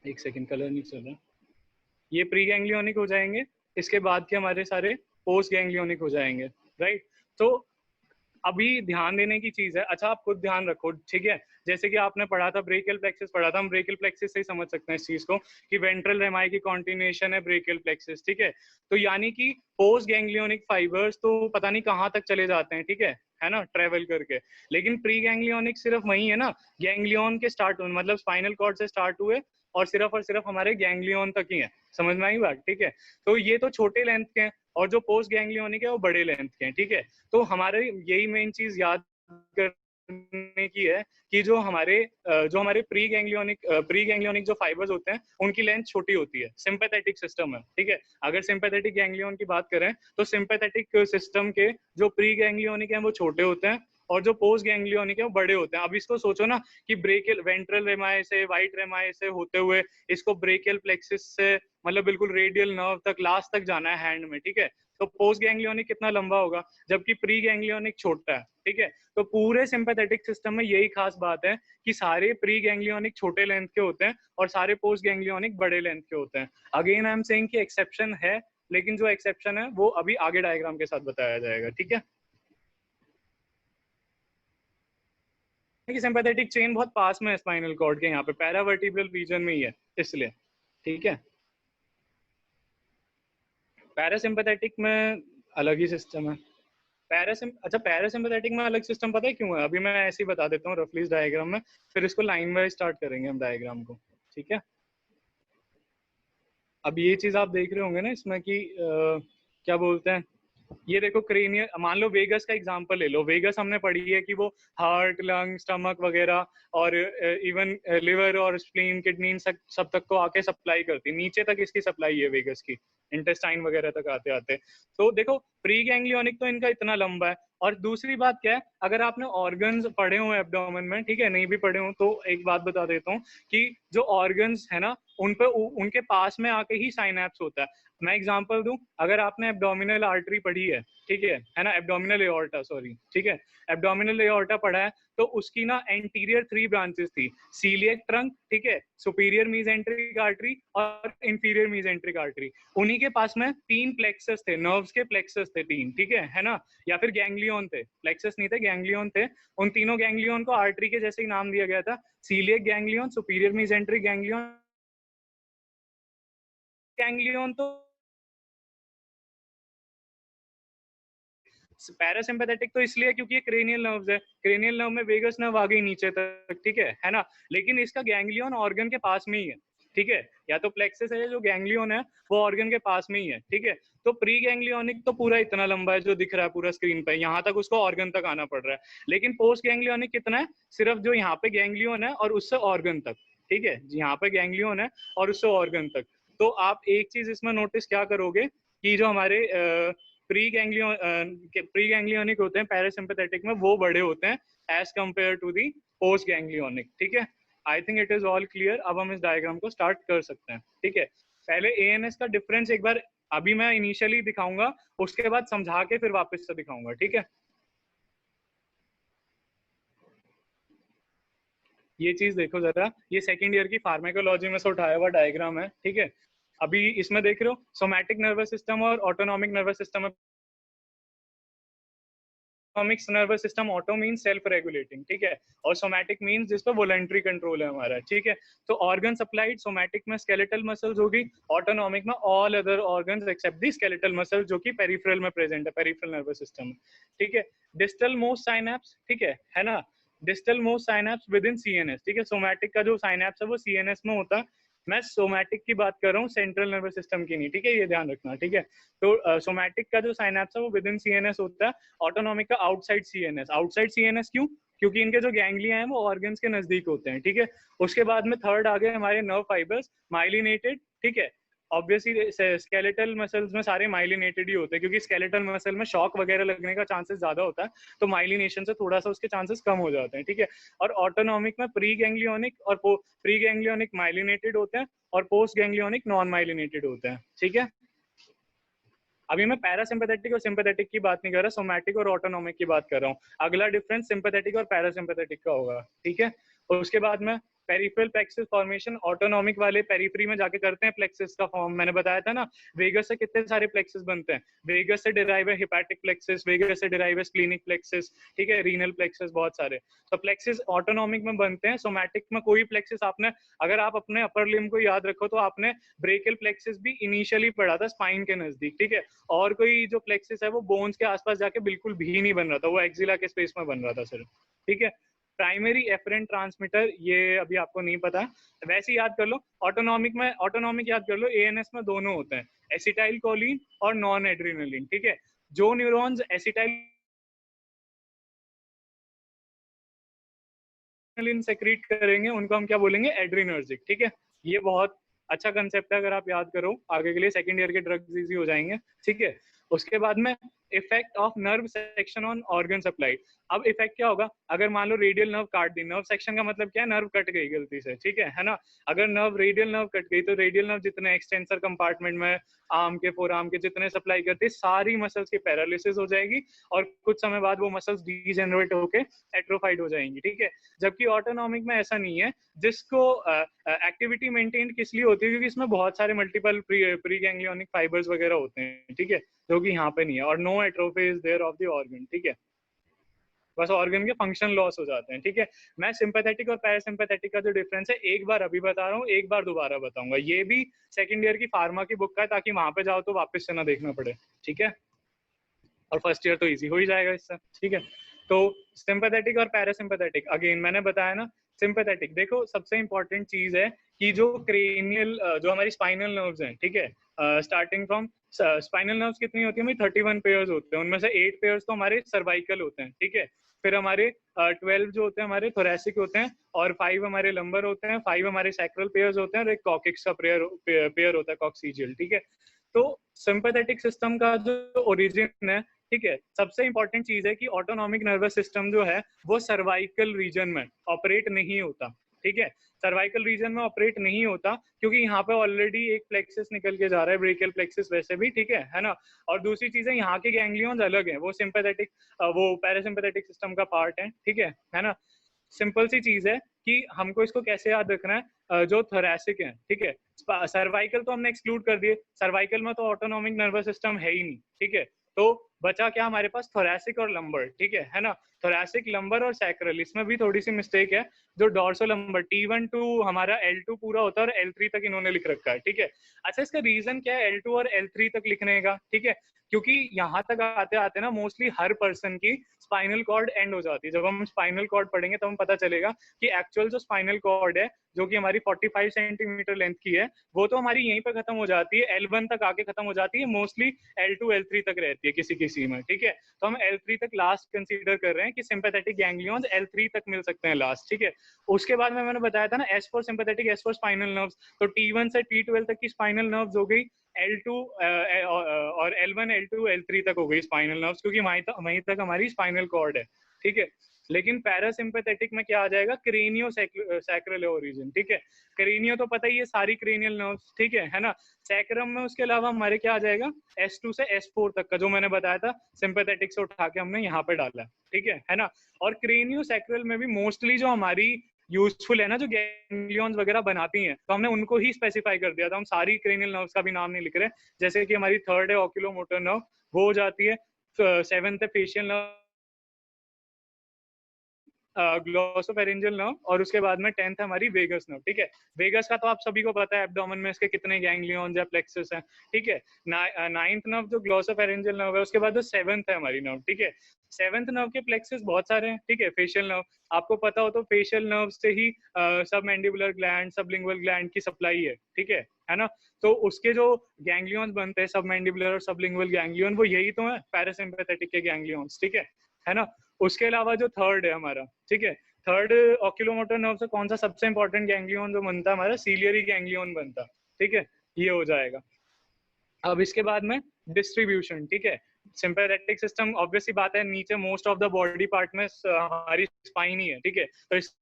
एक सेकंड, कलर नहीं चल रहा। ये प्री गैंग्लियोनिक हो जाएंगे, इसके बाद के हमारे सारे पोस्ट गैंग्लियोनिक हो जाएंगे, राइट। तो अभी ध्यान देने की चीज है, अच्छा आप खुद ध्यान रखो, ठीक है। जैसे कि आपने पढ़ा था ब्रेकियल प्लेक्सिस पढ़ा था, हम ब्रेकियल प्लेक्सिस से ही समझ सकते हैं इस चीज को कि वेंट्रल रेमाई की कॉन्टिन्यूएशन है ब्रेकियल प्लेक्सिस, ठीक है। तो यानी कि पोस्ट गैंग्लियोनिक फाइबर्स तो पता नहीं कहाँ तक चले जाते हैं, ठीक है ना, ट्रेवल करके। लेकिन प्री गैंग्लियोनिक सिर्फ वही है ना, गैंग्लियन के स्टार्ट, मतलब स्पाइनल कॉर्ड से स्टार्ट हुए और सिर्फ हमारे गैंग्लियन तक ही है। समझ में आई बात, ठीक है। तो ये तो छोटे लेंथ के हैं, और जो पोस्ट गैंग्लियोनिक है वो बड़े लेंथ के हैं, ठीक है। तो हमारे यही मेन चीज याद करने की है कि जो हमारे प्री गैंग्लियोनिक जो फाइबर्स होते हैं उनकी लेंथ छोटी होती है, सिंपैथेटिक सिस्टम है, ठीक है। अगर सिंपैथेटिक गैंग्लियन की बात करें तो सिंपैथेटिक सिस्टम के जो प्री गैंग्लियोनिक हैं वो छोटे होते हैं, और जो पोस्ट गैंग्लियोनिक है वो बड़े होते हैं। अब इसको सोचो ना कि ब्रेकियल वेंट्रल रेमाई से, व्हाइट रेमाई से होते हुए इसको ब्रेकियल प्लेक्सिस से, मतलब बिल्कुल रेडियल नर्व तक, लास्ट तक जाना है हैंड में, ठीक है। तो पोस्ट गैंग्लियोनिक कितना लंबा होगा, जबकि प्री गैंग्लियोनिक छोटा है, ठीक है। तो पूरे सिंपैथेटिक सिस्टम में यही खास बात है कि सारे प्री गैंग्लियोनिक छोटे लेंथ के होते हैं और सारे पोस्ट गैंग्लियोनिक बड़े लेंथ के होते हैं। अगेन आई एम सेइंग कि एक्सेप्शन है, लेकिन जो एक्सेप्शन है वो अभी आगे डायग्राम के साथ बताया जाएगा, ठीक है। कि सिंपैथेटिक चेन बहुत पास में है स्पाइनल कॉर्ड के, यहाँ पे पैरावर्टिब्रल रीजन में ही है, इसलिए, ठीक है। पैरासिम्पैथेटिक में अलग ही सिस्टम है। पैरासिम्पैथेटिक में अलग सिस्टम पता है क्यों है, अभी मैं ऐसे ही बता देता हूँ रफली इस डायग्राम में, फिर इसको लाइन वाइज स्टार्ट करेंगे हम डायग्राम को, ठीक है। अब ये चीज आप देख रहे होंगे ना इसमें कि क्या बोलते हैं, ये देखो क्रेनियल, मान लो वेगस का एग्जांपल ले लो। वेगस हमने पढ़ी है कि वो हार्ट, लंग, स्टमक वगैरह और इवन लिवर और स्प्लीन, किडनी सब तक को आके सप्लाई करती, नीचे तक इसकी सप्लाई है वेगस की, इंटेस्टाइन वगैरह तक आते आते। तो देखो प्री गैंग्लियोनिक तो इनका इतना लंबा है। और दूसरी बात क्या है, अगर आपने ऑर्गन्स पढ़े हो एब्डोमेन में, ठीक है, नहीं भी पढ़े हो तो एक बात बता देता हूँ कि जो ऑर्गन्स है ना उन पे उनके पास में आके ही साइनैप्स होता है। मैं एग्जांपल दूं, अगर आपने एब्डोमिनल आर्टरी पढ़ी ठीक है ना, एब्डोमिनल एओर्टा, सॉरी, ठीक है, एब्डोमिनल एओर्टा पढ़ा है, तो उसकी ना एंटीरियर 3 ब्रांचेस थी, सीलिएक ट्रंक, ठीक है, सुपीरियर मीजेंट्रिक आर्टरी और इंफीरियर मीजेंट्रिक आर्टरी। उन्हीं के पास में 3 प्लेक्सस थे, नर्व्स के प्लेक्सस थे 3, ठीक है ना, या फिर गैंग्लियन थे, प्लेक्सस नहीं थे, गैंग्लियन थे। उन तीनों गैंग्लियन को आर्टरी के जैसे ही नाम दिया गया था, celiac ganglion, superior mesenteric ganglion, ganglion तो पैरासिम्पैथेटिक तो इसलिए क्योंकि ये क्रेनियल नर्व्स है, क्रेनियल नर्व में वेगस नर्व आ गई नीचे तक, ठीक है ना। लेकिन इसका गैंग्लियन ऑर्गन के पास में ही है, ठीक है, या तो प्लेक्सस है, जो गैंग्लियन है वो ऑर्गन के पास में ही है, ठीक है। तो प्री गैंग्लियोनिक तो पूरा इतना लंबा है जो दिख रहा है पूरा स्क्रीन पे, यहाँ तक उसको ऑर्गन तक आना पड़ रहा है। लेकिन पोस्ट गैंग्लियोनिक कितना है, सिर्फ जो यहाँ पे गैंग्लियन है और उससे ऑर्गन तक, ठीक है, यहाँ पे गैंग्लियन है और उससे ऑर्गन तक। तो आप एक चीज इसमें नोटिस क्या करोगे कि जो हमारे प्री गैंग्लियोनिक होते हैं पैरासिम्पैथेटिक में, वो बड़े होते हैं as compare to the post ganglionic, ठीक है। I think it is all clear. अब हम इस डायग्राम को स्टार्ट कर सकते हैं, ठीक है। पहले एएनएस का डिफरेंस एक बार अभी मैं इनिशियली दिखाऊंगा, उसके बाद समझा के फिर वापस से दिखाऊंगा, ठीक है। ये चीज देखो जरा, ये सेकंड ईयर की फार्मेकोलॉजी में से उठाया हुआ डायग्राम है, ठीक है। अभी इसमें देख रहे हो सोमैटिक नर्वस सिस्टम और autonomic nervous system. Autonomic nervous system, auto mean self regulating, ठीक है, और सोमैटिक मीन जिस पर वॉलंटरी कंट्रोल है हमारा, ठीक है। तो ऑर्गन सप्लाइड सोमैटिक में स्केलेटल मसल्स होगी, ऑटोनॉमिक में ऑल अदर ऑर्गन्स एक्सेप्ट दी स्केलेटल मसल जो कि पेरिफेरल में प्रेजेंट है, पेरिफेरल नर्वस सिस्टम, ठीक है। डिस्टल मोस्ट साइनैप्स, ठीक है ना, distal most synapse with in CNS, ठीक है। सोमैटिक का जो साइनैप्स है वो सीएनएस में होता है। मैं सोमैटिक की बात कर रहा हूँ, सेंट्रल नर्वस सिस्टम की नहीं, ठीक है, ये ध्यान रखना, ठीक है। तो सोमैटिक का जो साइनैप्स है वो विद इन सीएनएस होता है, ऑटोनॉमिक का आउटसाइड सीएनएस। आउटसाइड सीएनएस क्यों? क्योंकि इनके जो गैंग्लिया हैं वो ऑर्गन्स के नजदीक होते हैं, ठीक है। उसके बाद में थर्ड आ गए हमारे नर्व फाइबर्स, माइलिनेटेड, ठीक है। ऑब्वियसली स्केलेटल मसल्स में सारे माइलिनेटेड ही होते हैं, क्योंकि स्केलेटल मसल में शॉक वगैरह लगने का चांसेस ज्यादा होता है, तो माइलिनेशन से थोड़ा सा उसके चांसेस कम हो जाते हैं, ठीक है। और ऑटोनॉमिक में प्री गैंग्लियोनिक और प्री गैंग्लियोनिक माइलिनेटेड होते हैं और पोस्ट गैंग्लियोनिक नॉन माइलिनेटेड होते हैं, ठीक है। अभी मैं पैरासिम्पैथेटिक और सिंपैथेटिक की बात नहीं कर रहा, सोमैटिक और ऑटोनॉमिक की बात कर रहा हूँ। अगला डिफरेंस सिंपैथेटिक और पैरासिम्पैथेटिक का होगा, ठीक है। और उसके बाद में पेरिफेरल प्लेक्सिस फॉर्मेशन, ऑटोनॉमिक वाले पेरिफेरी में जाके करते हैं प्लेक्सिस का फॉर्म। मैंने बताया था ना, वेगस से कितने सारे प्लेक्सिस बनते हैं, वेगस से डिराइव है हिपैटिक प्लेक्सिस, वेगस से डिराइव है स्प्लीनिक प्लेक्सिस, ठीक है, रीनल प्लेक्सिस, बहुत सारे। तो प्लेक्सिस ऑटोनॉमिक में बनते हैं, सोमैटिक में कोई प्लेक्सिस आपने, अगर आप अपने अपर लिम्ब को याद रखो तो आपने ब्रेकियल प्लेक्सिस भी इनिशियली पढ़ा था स्पाइन के नजदीक, ठीक है। और कोई जो प्लेक्सिस है वो बोन्स के आसपास जाके बिल्कुल भी नहीं बन रहा था, वो एक्सिला के स्पेस में बन रहा था सिर्फ, ठीक है। प्राइमरी एफरेंट ट्रांसमीटर, ये अभी आपको नहीं पता, वैसे याद कर लो। ऑटोनॉमिक में, ऑटोनॉमिक याद कर लो, एएनएस में दोनों होते हैं, एसिटाइल कोलिन और नॉन एड्रेनलिन, ठीक है। जो न्यूरॉन्स एसिटाइल सेक्रीट करेंगे उनको हम क्या बोलेंगे, एड्रीनर्जिक, ठीक है। ये बहुत अच्छा कंसेप्ट है, अगर आप याद करो आगे के लिए सेकंड ईयर के ड्रग्स इजी हो जाएंगे, ठीक है। उसके बाद में effect of nerve section on organ supply. अब इफेक्ट क्या होगा, अगर मान लो रेडियल नर्व काट दी, नर्व सेक्शन का मतलब क्या है, नर्व कट गई गलती से, ठीक है ना। अगर नर्व रेडियल नर्व कट गई तो रेडियल नर्व जितने एक्सटेंसर कंपार्टमेंट में आर्म के, फोर आर्म के जितने सप्लाई करती है, सारी मसल्स की पैरालिसिस हो जाएगी और कुछ समय बाद वो मसल्स डीजेनरेट होके एट्रोफाइड हो जाएंगी, ठीक है। जबकि ऑटोनॉमिक में ऐसा नहीं है, जिसको एक्टिविटी मेंटेन किस लिए होती है, क्योंकि इसमें बहुत सारे मल्टीपल प्री गैंग्लियोनिक फाइबर्स वगैरह होते हैं, ठीक है, जो कि यहाँ पे नहीं है। और no atrophy is there of the organ, ठीक है, बस ऑर्गन के फंक्शन लॉस हो जाते हैं, ठीक है। मैं सिंपैथेटिक और पैरासिम्पैथेटिक का जो डिफरेंस है एक बार अभी बता रहा हूँ, एक बार दोबारा बताऊंगा। ये भी सेकंड ईयर की फार्मा की बुक का है, ताकि वहां पे जाओ तो वापस से ना देखना पड़े, ठीक है। और फर्स्ट ईयर तो इजी हो ही जाएगा इससे, ठीक है। तो सिंपैथेटिक और पैरासिम्पैथेटिक, अगेन मैंने बताया ना, सिंपैथेटिक देखो सबसे इंपॉर्टेंट चीज है कि जो क्रेनियल, जो हमारी स्पाइनल नर्व्स हैं, ठीक है, स्टार्टिंग फ्रॉम स्पाइनल नर्व्स कितनी होती है, 31 पेयर्स होते हैं, उनमें से 8 पेयर्स तो हमारे सर्वाइकल होते हैं, ठीक है। फिर हमारे 12 जो होते हैं हमारे थोरैसिक होते हैं, और 5 हमारे लंबर होते हैं, 5 हमारे सैक्रल पेयर्स होते हैं, और एक कॉकिक्स का पेयर होता है, कॉक्सीजियल, ठीक है। तो सिंपैथेटिक सिस्टम का जो ओरिजिन है, ठीक है, सबसे इंपॉर्टेंट चीज है कि ऑटोनॉमिक नर्वस सिस्टम जो है वो सर्वाइकल रीजन में ऑपरेट नहीं होता, ठीक है। सर्वाइकल रीजन में ऑपरेट नहीं होता क्योंकि यहाँ पे ऑलरेडी एक प्लेक्सिस निकल के जा रहा है, ब्रेकियल प्लेक्सिस वैसे भी, ठीक है ना। और दूसरी चीज है, यहाँ के गैंग्लियंस अलग है, वो सिंपैथेटिक, वो पैरासिम्पैथेटिक सिस्टम का पार्ट है ना। सिंपल सी चीज है कि हमको इसको कैसे याद रखना है, जो थोरैसिक है, ठीक है, सर्वाइकल तो हमने एक्सक्लूड कर दिए, सर्वाइकल में तो ऑटोनॉमिक नर्वस सिस्टम है ही नहीं, ठीक है। तो बचा क्या हमारे पास, थोरैसिक और लंबर, ठीक है ना। थोरैसिक, लंबर और सैक्रल, इसमें भी थोड़ी सी मिस्टेक है। जो डॉर्सो लंबर T1 टू हमारा L2 पूरा होता है और L3 तक इन्होंने लिख रखा है, ठीक है। अच्छा, इसका रीजन क्या है L2 और L3 तक लिखने का, ठीक है, क्योंकि यहाँ तक आते आते ना मोस्टली हर पर्सन की स्पाइनल कॉर्ड एंड हो जाती है। जब हम स्पाइनल कॉर्ड पढ़ेंगे तो हमें पता चलेगा कि एक्चुअल जो स्पाइनल कॉर्ड है, जो कि हमारी 45 सेंटीमीटर लेंथ की है, वो तो हमारी यहीं पर खत्म हो जाती है, L1 तक आके खत्म हो जाती है, मोस्टली L2 L3 तक रहती है किसी किसी में, ठीक है। तो हम L3 तक लास्ट कंसीडर कर रहे हैं कि सिंपैथेटिक गैंग्लियंस L3 तक मिल सकते हैं लास्ट, ठीक है। उसके बाद में मैंने बताया था ना, S for sympathetic, S for spinal nerves, तो T1 से T12 तक की स्पाइनल नर्व्स हो गई, L2 और L1 L2 L3 तक हो गई स्पाइनल नर्व्स, क्योंकि वहीं तक हमारी स्पाइनल कॉर्ड है, ठीक है। लेकिन पैरासिम्पैथेटिक में क्या आ जाएगा, क्रेनियो सैक्रल ओरिजिन, ठीक है। क्रेनियो तो पता ही है, सारी क्रेनियल नर्व्स, ठीक है ना। सैक्रम में उसके अलावा हमारे क्या आ जाएगा, S2 से S4 तक का, जो मैंने बताया था सिंपैथेटिक से उठा के हमने यहाँ पे डाला, ठीक है ना। और क्रेनियो सैक्रल में भी मोस्टली जो हमारी यूजफुल है ना, जो गैंग्लियंस वगैरह बनाती हैं, तो हमने उनको ही स्पेसिफाई कर दिया था। हम सारी क्रेनियल नर्व्स का भी नाम नहीं लिख रहे। जैसे कि हमारी थर्ड है ऑक्यूलोमोटर नर्व, वो हो जाती है। सेवेंथ है फेशियल नर्व, ग्लॉसोफेरेंजियल नर्व, और उसके बाद में 10th है हमारी वेगस नर्व। ठीक है, वेगस का तो आप सभी को पता है, एब्डोमेन में इसके कितने गैंग्लियंस या प्लेक्सस हैं। ठीक है, 9th नर्व जो ग्लॉसोफेरेंजियल नर्व है, उसके बाद जो 7th है हमारी नर्व। ठीक है, 7th नर्व के प्लेक्सस बहुत सारे हैं। ठीक है, फेशियल नर्व आपको पता हो तो फेशियल नर्व से ही सब मैंडिबुलर ग्लैंड, सबलिंगुअल ग्लैंड की सप्लाई है ना। तो उसके जो गैंग्लियंस बनते हैं, सब मैंडिबुलर और सबलिंगुअल गैंग्लियन, वो यही तो है पैरासिम्पैथेटिक के गैंग्लियंस। ठीक है ना। उसके अलावा जो थर्ड है हमारा, ठीक है, थर्ड ऑक्यूलोमोटर नर्व से कौन सा सबसे इंपॉर्टेंट गैंग्लियन जो बनता है हमारा, सीलियरी गैंग्लियन बनता। ठीक है, ये हो जाएगा। अब इसके बाद में डिस्ट्रीब्यूशन। ठीक है, सिंपैथेटिक सिस्टम ऑब्वियसली बात है, नीचे most of the body part में हमारी स्पाइन ही है। ठीक है, तो इस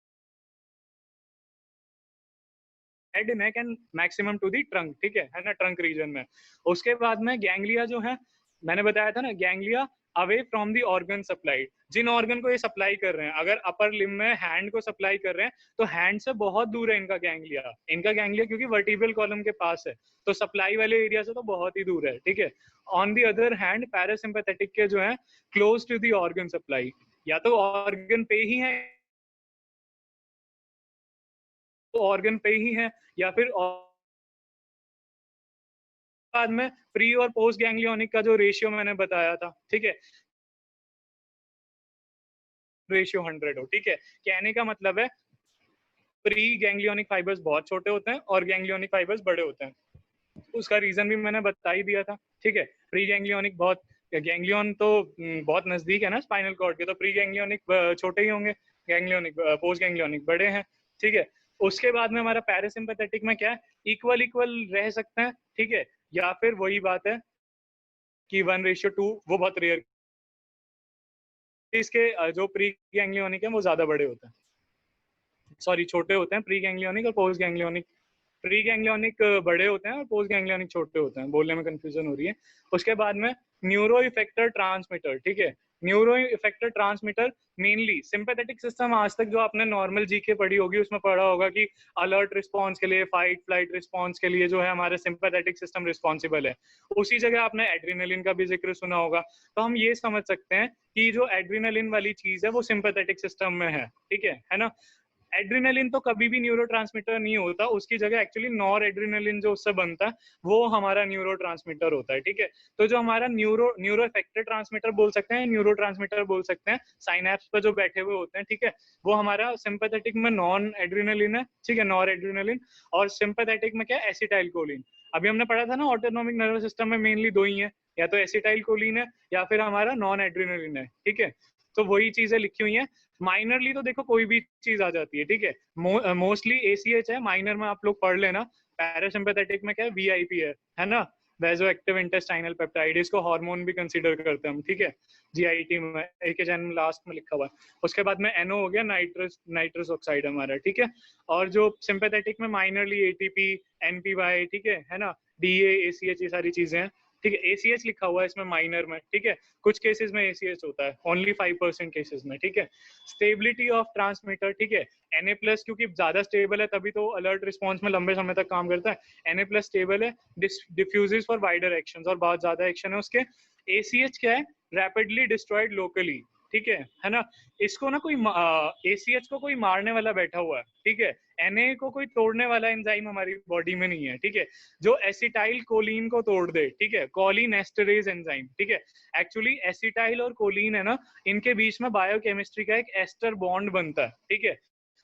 head, neck and maximum to the trunk. ठीक है ना, ट्रंक रीजन में। उसके बाद में गैंग्लिया जो है, मैंने बताया था ना, ganglia away from the organ supply. जिन ऑर्गन को ये सप्लाई कर रहे हैं, अगर अपर लिम में हैंड को सप्लाई कर रहे हैं, तो हैंड से बहुत दूर है इनका गैंग्लिया क्योंकि वर्टिब्रल कॉलम के पास है, तो सप्लाई वाले एरिया से तो बहुत ही दूर है। ठीक है, on the other hand parasympathetic के जो है close to the organ supply, या तो ऑर्गन पे ही है, तो ऑर्गन पे ही है, या फिर बाद में प्री और पोस्ट गैंग्लियोनिक का जो रेशियो मैंने बताया था। ठीक है, रेशियो 100 हो। ठीक है, कहने का मतलब है प्री गैंग्लियोनिक फाइबर्स बहुत छोटे होते हैं और गैंग्लियोनिक फाइबर्स बड़े होते हैं। उसका रीजन भी मैंने बता ही दिया था। ठीक है, प्री गैंग्लियोनिक बहुत, गैंग्लियन तो बहुत नजदीक है ना स्पाइनल कॉर्ड के, तो प्री गैंग्लियोनिक छोटे ही होंगे, गैंग्लियोनिक पोस्ट गैंग्लियोनिक बड़े हैं। ठीक है, उसके बाद में हमारा पैरासिम्पैथेटिक में क्या है, इक्वल इक्वल रह सकते हैं। ठीक है, या फिर वही बात है कि 1:2, वो बहुत रेयर। इसके जो प्री गैंग्लियोनिक है वो ज्यादा बड़े होते हैं, सॉरी छोटे होते हैं, प्री गैंग्लियोनिक और पोस्ट गैंग्लियोनिक। प्री गैंग्लियोनिक बड़े होते हैं और पोस्ट गैंग्लियोनिक छोटे होते हैं, बोलने में कंफ्यूजन हो रही है। उसके बाद में न्यूरो इफेक्टर ट्रांसमीटर। ठीक है, neuro effector transmitter mainly sympathetic system, आज तक जो आपने नॉर्मल जीके पढ़ी होगी उसमें पढ़ा होगा कि अलर्ट रिस्पॉन्स के लिए, फाइट फ्लाइट रिस्पॉन्स के लिए जो है हमारा सिंपैथेटिक सिस्टम रिस्पॉन्सिबल है। उसी जगह आपने एड्रीनलिन का भी जिक्र सुना होगा, तो हम ये समझ सकते हैं कि जो एड्रीनलिन वाली चीज है वो सिंपैथेटिक सिस्टम में है। ठीक है ना। एड्रीनलिन तो कभी भी न्यूरोट्रांसमीटर नहीं होता, उसकी जगह एक्चुअली नॉर एड्रीनलिन जो उससे बनता है वो हमारा न्यूरोट्रांसमीटर होता है। ठीक है, तो जो हमारा न्यूरो इफेक्टर ट्रांसमीटर बोल सकते हैं, न्यूरोट्रांसमीटर बोल सकते हैं, साइनैप्स पर जो बैठे हुए होते हैं। ठीक है, वो हमारा सिंपैथेटिक में नॉन एड्रीनलिन है। ठीक है, नॉर एड्रीनलिन, और सिंपैथेटिक में क्या है, एसिटाइल कोलिन। अभी हमने पढ़ा था ना, ऑटोनॉमिक नर्वस सिस्टम में मेनली दो ही है, या तो एसिटाइल कोलिन है या फिर हमारा नॉन एड्रीनलिन है। ठीक है, तो वही चीजें लिखी हुई हैं। माइनरली तो देखो कोई भी चीज आ जाती है। ठीक है, मोस्टली एसीएच है, माइनर में आप लोग पढ़ लेना। पैरासिम्पैथेटिक में क्या है, वीआईपी है ना, वेजो एक्टिव इंटेस्टाइनल पेप्टाइड, इसको हार्मोन भी कंसीडर करते हैं हम। ठीक है, जीआईटी में एक में लास्ट में लिखा हुआ है। उसके बाद में एनओ हो गया, नाइट्रस ऑक्साइड हमारा। ठीक है, और जो सिंपैथेटिक में माइनरली एटीपी, एनपीवाई, ठीक है ना, डीए, एसीएच, ये सारी चीजें हैं। ठीक है, एसीएच लिखा हुआ है इसमें माइनर में। ठीक है, कुछ केसेस में एसीएच होता है, ओनली 5% केसेस में। ठीक है, स्टेबिलिटी ऑफ ट्रांसमीटर। ठीक है, Na+ क्योंकि ज्यादा स्टेबल है तभी तो अलर्ट रिस्पॉन्स में लंबे समय तक काम करता है। Na+ स्टेबल है, डिफ्यूजेस फॉर वाइडर एक्शन, और बहुत ज्यादा एक्शन है उसके। ACH क्या है, रैपिडली डिस्ट्रॉयड लोकली। ठीक है ना। इसको ना कोई ACH को कोई मारने वाला बैठा हुआ है। ठीक है, Na को कोई तोड़ने वाला एंजाइम हमारी बॉडी में नहीं है। ठीक है, जो एसिटाइल कोलिन को तोड़ दे। ठीक है, कोलिन एस्टरेज एंजाइम। ठीक है, एक्चुअली एसिटाइल और कोलिन है ना, इनके बीच में बायोकेमिस्ट्री का एक एस्टर बॉन्ड बनता है। ठीक है,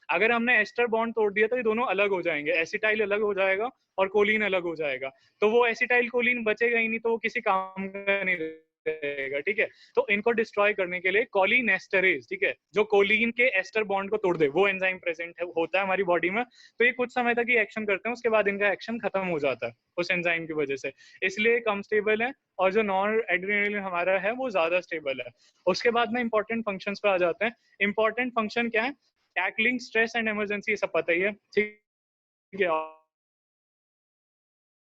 अगर हमने एस्टर बॉन्ड तोड़ दिया तो ये दोनों अलग हो जाएंगे, एसिटाइल अलग हो जाएगा और कोलिन अलग हो जाएगा, तो वो एसिटाइल कोलिन बचेगा ही नहीं, तो वो किसी काम का नहीं रहेगा। ठीक है, तो इनको डिस्ट्रॉय करने के लिए कोलिन एस्टरेज, ठीक है, जो कोलिन के एस्टर बॉन्ड को तोड़ दे, वो एंजाइम प्रेजेंट है, होता है हमारी बॉडी में। तो ये कुछ समय तक ही एक्शन करते हैं, उसके बाद इनका एक्शन खत्म हो जाता है उस एंजाइम की वजह से, इसलिए कम स्टेबल है। और जो नॉन एड्रेनलिन हमारा है वो ज्यादा स्टेबल है। उसके बाद में इंपॉर्टेंट फंक्शंस पे आ जाते हैं। इंपॉर्टेंट फंक्शन क्या है, टैकलिंग स्ट्रेस एंड इमरजेंसी, सब पता ही है। ठीक है,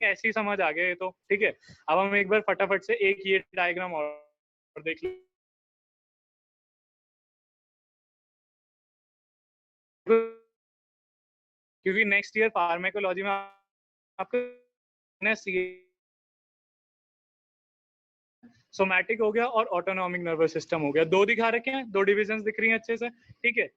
ऐसी समझ आ गए तो। ठीक है, अब हम एक बार फटाफट से एक ये डायग्राम और देख लो। क्योंकि नेक्स्ट ईयर फार्मेकोलॉजी में आपको सोमैटिक हो गया और ऑटोनॉमिक नर्वस सिस्टम हो गया। दो दिखा रखे हैं, दो डिविजन्स दिख रही हैं अच्छे से, ठीक है।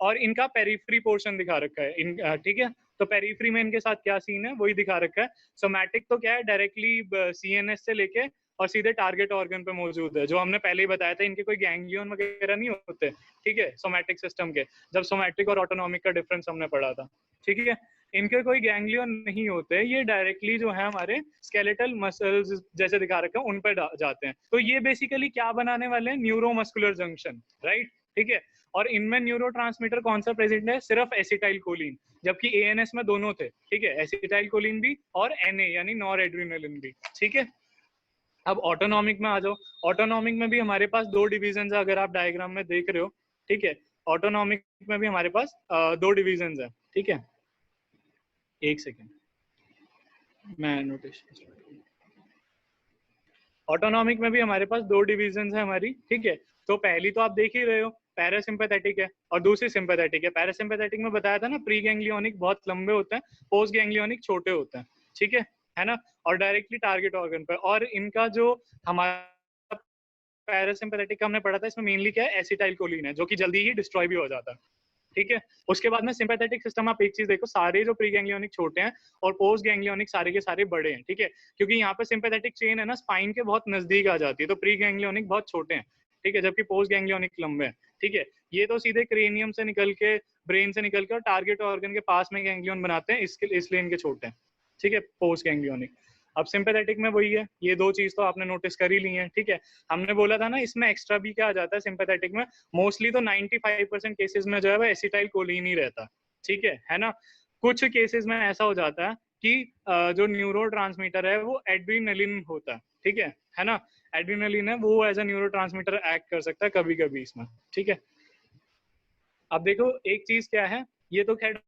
और इनका पेरिफेरी पोर्शन दिखा रखा है इन, ठीक है। तो पेरिफेरी में इनके साथ क्या सीन है वही दिखा रखा है। सोमैटिक तो क्या है, डायरेक्टली सीएनएस से लेके और सीधे टारगेट ऑर्गन पे मौजूद है, जो हमने पहले ही बताया था। इनके कोई गैंग्लियन वगैरह नहीं होते, ठीक है, सोमैटिक सिस्टम के, जब सोमैटिक और ऑटोनॉमिक का डिफरेंस हमने पढ़ा था, ठीक है। इनके कोई गैंग्लियन नहीं होते, ये डायरेक्टली जो है हमारे स्केलेटल मसल्स जैसे दिखा रखा है उन पर जाते हैं। तो ये बेसिकली क्या बनाने वाले हैं, न्यूरोमस्कुलर जंक्शन, राइट, ठीक है। और इनमें न्यूरोट्रांसमीटर कौन सा प्रेजेंट है, सिर्फ एसिटाइलकोलिन, जबकि एएनएस में दोनों थे, ठीक है, एसिटाइलकोलिन भी और एनए यानी नॉर एड्रेनालिन भी, ठीक है। अब ऑटोनॉमिक में आ जाओ। ऑटोनॉमिक में भी हमारे पास दो डिविजन है, अगर आप डायग्राम में देख रहे हो, ठीक है। ऑटोनॉमिक में भी हमारे पास दो डिविजन है, ठीक है। एक सेकेंड, मैं नोटेशन। ऑटोनॉमिक में भी हमारे पास दो डिविजन है हमारी, ठीक है। तो पहली तो आप देख ही रहे हो, पैरासिम्पैथेटिक है और दूसरी सिंपैथेटिक है। पैरासिम्पैथेटिक में बताया था ना, प्री गैंग्लियोनिक बहुत लंबे होते हैं, पोस्ट गैंग्लियोनिक छोटे होते हैं, ठीक है ना, और डायरेक्टली टारगेट ऑर्गन पर। और इनका जो हमारा पैरासिम्पैथेटिक हमने पढ़ा था, इसमें मेनली क्या है, एसिटाइलकोलिन है, जो कि जल्दी ही डिस्ट्रॉय भी हो जाता है, ठीक है। उसके बाद में सिंपैथेटिक सिस्टम, आप एक चीज देखो, सारे जो प्री गैंग्लियोनिक छोटे हैं और पोस्ट गैंग्लियोनिक सारे के सारे बड़े हैं, ठीक है। क्योंकि यहाँ पे सिंपैथेटिक चेन है ना, स्पाइन के बहुत नजदीक आ जाती है, तो प्री गैंग्लियोनिक बहुत छोटे हैं, ठीक है, जबकि पोस्ट गैंग्लियोनिक लंबे हैं, ठीक है। ये तो सीधे क्रेनियम से निकल के, ब्रेन से निकल के और टारगेट ऑर्गन के पास में गैंग्लियन बनाते हैं, इसलिए इनके छोटे हैं, ठीक है, पोस्ट गैंग्लियोनिक। अब सिंपैथेटिक में वही है, ये दो चीज तो आपने नोटिस कर ही ली है, ठीक है। हमने बोला था ना, इसमें एक्स्ट्रा भी क्या आ जाता है सिंपैथेटिक में, मोस्टली तो 95% केसेस में जो है वो एसिटाइलकोलिन ही रहता है, ठीक है ना। कुछ केसेस में ऐसा हो जाता है कि जो न्यूरोट्रांसमीटर है वो एड्रीनलिन होता है, ठीक है ना। एड्रीनलिन है वो एज अ न्यूरोट्रांसमीटर एक्ट कर सकता है कभी कभी इसमें, ठीक है। अब देखो एक चीज क्या है, ये तो खैर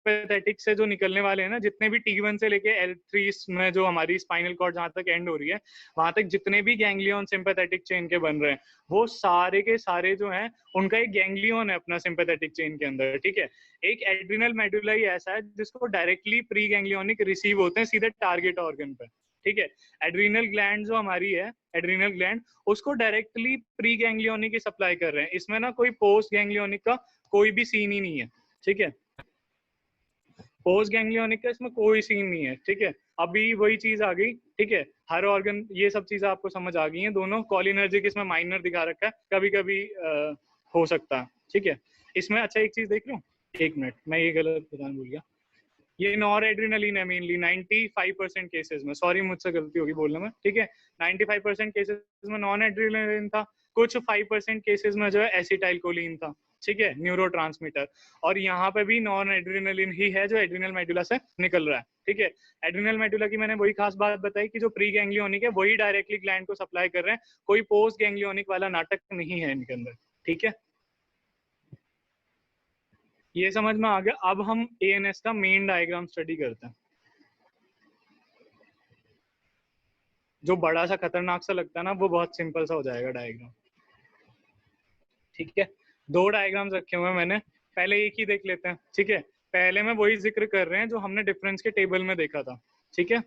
सिंपैथेटिक से जो निकलने वाले हैं ना, जितने भी T1 से लेके L3 में जो हमारी स्पाइनल कॉर्ड जहां तक एंड हो रही है, वहां तक जितने भी गैंग्लियन सिंपैथेटिक चेन के बन रहे हैं, वो सारे के सारे जो हैं, उनका एक गैंग्लियन है अपना सिंपैथेटिक चेन के अंदर, ठीक है। एक एड्रिनल मेडुला ही ऐसा है जिसको डायरेक्टली प्री गैंग्लियोनिक रिसीव होते हैं सीधे टारगेट ऑर्गन पे, ठीक है। एड्रिनल ग्लैंड जो हमारी है, एड्रिनल ग्लैंड, उसको डायरेक्टली प्री गैंग्लियोनिक ही सप्लाई कर रहे हैं। इसमें ना कोई पोस्ट गैंग्लियोनिक का कोई भी सीन ही नहीं है, ठीक है। पोस्ट गैंग्लियोनिक का इसमें कोई सीन नहीं है, ठीक है। अभी वही चीज आ गई, ठीक है, हर ऑर्गन, ये सब चीजें आपको समझ आ गई हैं। दोनों कॉलिनर्जिक इसमें माइनर दिखा रखा है, कभी कभी हो सकता है, ठीक है। इसमें अच्छा एक चीज देख लो, एक मिनट, मैं ये गलत बताना भूल गया। ये नॉर एड्रिनलिन है मेनली 95% केसेस में, सॉरी मुझसे गलती होगी बोलने में, ठीक है। 95% केसेस में नॉन एड्रिनलिन था, कुछ 5% केसेस में जो है एसिटाइलकोलिन था, ठीक है, न्यूरोट्रांसमीटर। और यहाँ पे भी नॉन एड्रिनलिन ही है जो एड्रिनल मेडुला से निकल रहा है, ठीक है। एड्रिनल मेडुला की मैंने वही खास बात बताई कि जो प्री गैंग्लियोनिक है वही डायरेक्टली ग्लैंड को सप्लाई कर रहे हैं, कोई पोस्ट गैंग्लियोनिक वाला नाटक नहीं है इनके अंदर, ठीक है। ये समझ में आ गया। अब हम एएनएस का मेन डायग्राम स्टडी करते हैं। जो बड़ा सा खतरनाक सा लगता है ना, वो बहुत सिंपल सा हो जाएगा डायग्राम, ठीक है। दो डायग्राम्स रखे हुए हैं मैंने, पहले एक ही देख लेते हैं, ठीक है। पहले में वही जिक्र कर रहे हैं जो हमने डिफरेंस के टेबल में देखा था, ठीक है।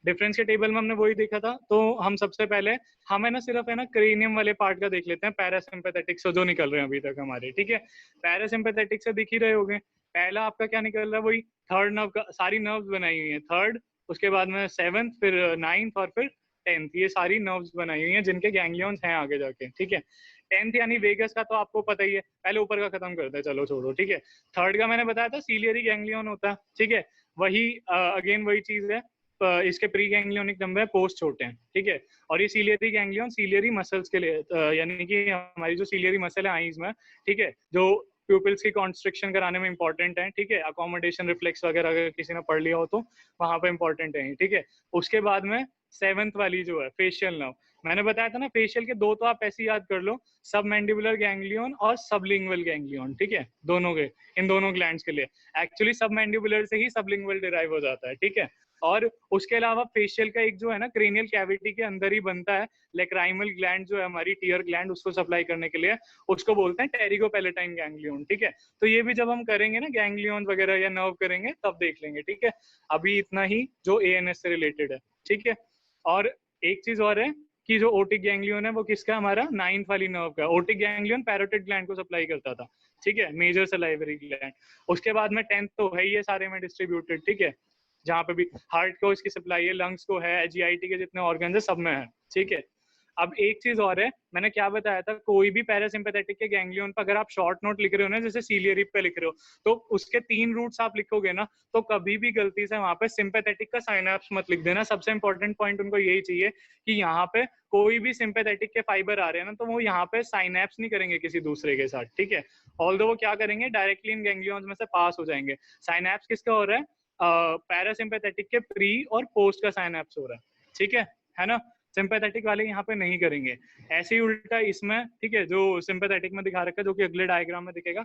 डिफरेंस के टेबल में हमने वही देखा था, तो हम सबसे पहले हमें ना सिर्फ है ना क्रेनियम वाले पार्ट का देख लेते हैं, पैरासिम्पैथेटिक से जो निकल रहे हैं अभी तक हमारे, ठीक है। पैरासिम्पैथेटिक से दिख ही रहे होंगे, पहला आपका क्या निकल रहा है, वही थर्ड नर्व का, सारी नर्व्स बनाई हुई है, थर्ड, उसके बाद में 7th, फिर 9th और फिर 10th, ये सारी नर्व्स बनाई हुई हैं जिनके गैंग्लियंस हैं आगे जाके, ठीक है। 10th यानी वेगस का तो आपको पता ही है, पहले ऊपर का खत्म करते हैं, चलो छोड़ो, ठीक है। थर्ड का मैंने बताया था सीलियरी गैंग्लियन होता है, ठीक है। वही अगेन वही चीज है, इसके प्री गैंग्लियोनिक नंबर है, पोस्ट छोटे हैं, ठीक है। और ये सीलियरी गैंग्लियन सीलियरी मसल्स के लिए, यानी कि हमारी जो सीलियरी मसल है आईज में, ठीक है, जो प्यूपिल्स की कॉन्स्ट्रिक्शन कराने में इंपॉर्टेंट है, ठीक है। अकोमोडेशन रिफ्लेक्स वगैरह अगर किसी ने पढ़ लिया हो तो वहां पे इंपॉर्टेंट है, ठीक है। उसके बाद में 7th वाली जो है फेशियल नर्व, मैंने बताया था ना फेशियल के दो तो आप ऐसे याद कर लो, सब मैंडिबुलर गैंग्लियन और सबलिंगुअल गैंग्लियन, ठीक है, दोनों के, इन दोनों ग्लैंड्स के लिए। एक्चुअली सब मैंडिबुलर से ही सबलिंगुअल डिराइव हो जाता है, ठीक है। और उसके अलावा फेशियल का एक जो है ना क्रेनियल कैविटी के अंदर ही बनता है लेक्राइमल ग्लैंड जो है हमारी टीयर ग्लैंड, उसको सप्लाई करने के लिए, उसको बोलते हैं टेरिगोपैलेटाइन गैंग्लियन, ठीक है। तो ये भी जब हम करेंगे ना गैंग्लियन वगैरह या नर्व करेंगे तब देख लेंगे, ठीक है। अभी इतना ही जो एएनएस से रिलेटेड है, ठीक है। और एक चीज और है कि जो ओटिक गैंग्लियन है वो किसका, हमारा 9th वाली नर्व का। ओटिक गैंग्लियन पैरोटिड ग्लैंड को सप्लाई करता था, ठीक है, मेजर सलाइवरी ग्लैंड। उसके बाद में 10th तो है ये सारे में डिस्ट्रीब्यूटेड, ठीक है, जहाँ पे भी हार्ट को इसकी सप्लाई है, लंग्स को है, जीआईटी के जितने ऑर्गन है सब में है, ठीक है। अब एक चीज और है, मैंने क्या बताया था, कोई भी पैरासिम्पैथेटिक के गैंग्लियन पर अगर आप शॉर्ट नोट लिख रहे हो ना, जैसे सीलियरी पे लिख रहे हो, तो उसके 3 रूट्स आप लिखोगे ना, तो कभी भी गलती से वहां पे सिंपैथेटिक का साइनैप्स मत लिख देना। सबसे इंपॉर्टेंट पॉइंट उनको यही चाहिए कि यहाँ पे कोई भी सिंपैथेटिक के फाइबर आ रहे हैं ना, तो वो यहाँ पे साइनैप्स नहीं करेंगे किसी दूसरे के साथ, ठीक है। ऑल्दो वो क्या करेंगे, डायरेक्टली इन गैंग्लियंस में से पास हो जाएंगे। साइनैप्स किसका हो रहा है, पैरासिम्पैथेटिक के प्री और पोस्ट का साइनैप्स हो रहा है, ठीक है ना। सिंपैथेटिक वाले यहाँ पे नहीं करेंगे। ऐसे ही उल्टा इसमें, ठीक है, जो सिंपैथेटिक में दिखा रखा है, जो कि अगले डायग्राम में दिखेगा,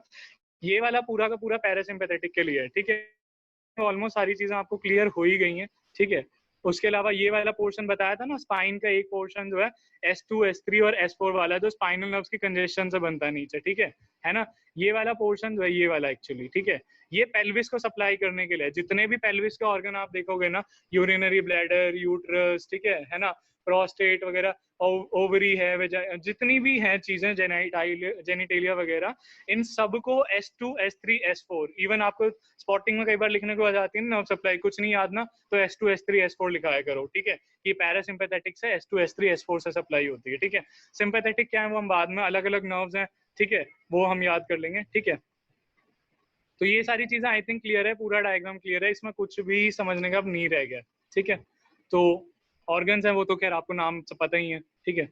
ये वाला पूरा का पूरा पैरासिम्पैथेटिक के लिए है, ठीक है। ऑलमोस्ट सारी चीजें आपको क्लियर हो ही गई हैं, ठीक है। उसके अलावा ये वाला पोर्शन बताया था ना, स्पाइन का एक पोर्शन जो है S2, S3 और S4 वाला, जो स्पाइनल नर्व्स की कंजेशन से बनता है नीचे, ठीक है ना। ये वाला पोर्शन जो है, ये वाला एक्चुअली, ठीक है, ये पेल्विस को सप्लाई करने के लिए, जितने भी पेल्विस के ऑर्गन आप देखोगे ना, यूरिनरी ब्लैडर, यूट्रस, ठीक है ना, प्रोस्टेट वगैरह, ओवरी है, जितनी भी हैं चीजें, जेनिटेलिया वगैरह, इन सबको S2, S3, S4, इवन आपको स्पॉटिंग में कई बार लिखने को आ जाती है नर्व सप्लाई, कुछ नहीं याद ना, तो S2, S3, S4 लिखाया करो, ठीक है। ये पैरासिम्पैथेटिक से S2, S3, S4 से सप्लाई होती है, ठीक है। सिंपैथेटिक क्या है वो हम बाद में, अलग अलग नर्व्स हैं, ठीक है, वो हम याद कर लेंगे, ठीक है। तो ये सारी चीजें आई थिंक क्लियर है, पूरा डायग्राम क्लियर है, इसमें कुछ भी समझने का अब नहीं रह गया, ठीक है। तो ऑर्गन्स हैं वो तो खैर आपको नाम पता ही है, ठीक है।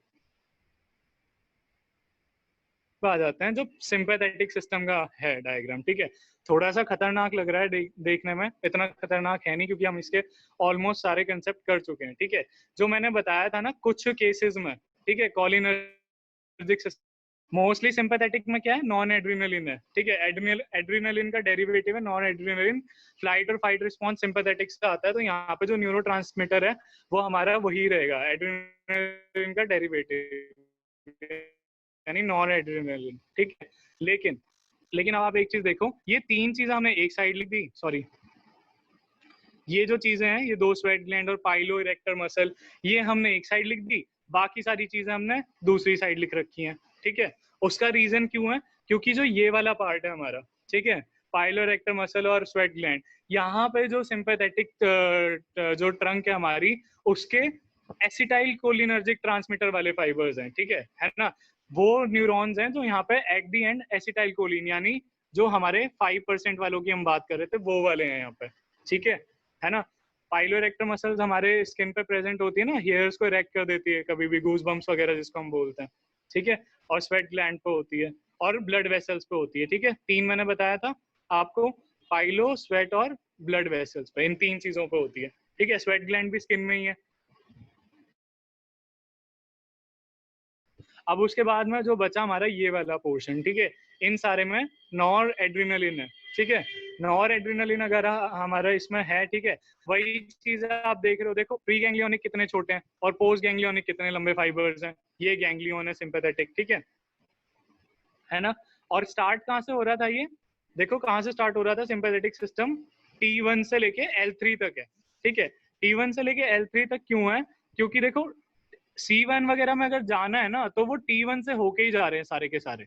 आ जाते हैं जो सिंपैथेटिक सिस्टम का है डायग्राम, ठीक है। थोड़ा सा खतरनाक लग रहा है देखने में, इतना खतरनाक है नहीं, क्योंकि हम इसके ऑलमोस्ट सारे कंसेप्ट कर चुके हैं, ठीक है। जो मैंने बताया था ना कुछ केसेस में, ठीक है, कॉलिनर्जिक सिस्टम, मोस्टली सिंपैथेटिक में क्या है, नॉन एड्रिनलिन है, ठीक है। एड्रिनलिन का डेरिवेटिव है नॉन एड्रिनलिन। फ्लाइट और फाइट रिस्पॉन्स सिंपैथेटिक से आता है, तो यहाँ पे जो न्यूरोट्रांसमीटर है वो हमारा वही रहेगा, एड्रिनलिन का डेरिवेटिव, यानी नॉन एड्रेनलिन, ठीक है। लेकिन लेकिन अब आप एक चीज देखो, ये 3 चीजें हमने एक साइड लिख दी, सॉरी, ये जो चीजें हैं, ये 2 स्वेट ग्लैंड और पाइलो इरेक्टर मसल, ये हमने एक साइड लिख दी, बाकी सारी चीजें हमने दूसरी साइड लिख रखी हैं, ठीक है। उसका रीजन क्यों है, क्योंकि जो ये वाला पार्ट है हमारा, ठीक है, पाइलो इरेक्टर मसल और स्वेट ग्लैंड, यहाँ पे जो सिंपैथेटिक जो ट्रंक है हमारी, उसके एसिटाइल कोलिनर्जिक ट्रांसमीटर वाले फाइबर्स हैं, ठीक है ना। वो न्यूरॉन्स हैं जो यहाँ पे at the and acetyl choline, यानी जो हमारे 5% वालों की हम बात कर रहे थे वो वाले हैं यहाँ पे, ठीक है ना। पाइलो इरेक्टर मसल्स हमारे स्किन पे प्रेजेंट होती है ना, हेयर्स को इरेक्ट कर देती है कभी भी, गूज बम्प्स वगैरह जिसको हम बोलते हैं, ठीक है। और स्वेट ग्लैंड पे होती है और ब्लड वेसल्स पे होती है, ठीक है। 3 मैंने बताया था आपको, पाइलो, स्वेट और ब्लड वेसल्स पे, इन 3 चीजों पे होती है, ठीक है। स्वेट ग्लैंड भी स्किन में ही है। अब उसके बाद में जो बचा हमारा ये वाला पोर्शन, ठीक है, इन सारे में नॉर एड्रिनलिन है, ठीक है। नॉर एड्रिनलिन अगर हमारा इसमें है, ठीक है, वही चीज आप देख रहे हो, देखो प्री गैंग्लियोनिक कितने छोटे हैं और पोस्ट गैंग्लियोनिक कितने लंबे फाइबर्स हैं, ये गैंग्लियोन है सिंपैथेटिक, ठीक है ना। और स्टार्ट कहाँ से हो रहा था, ये देखो कहाँ से स्टार्ट हो रहा था सिंपैथेटिक सिस्टम, T1 से लेके L3 तक है, ठीक है। T1 से लेके L3 तक क्यों है, क्योंकि देखो C1 वगैरह में अगर जाना है ना, तो वो T1 से होके ही जा रहे हैं सारे के सारे,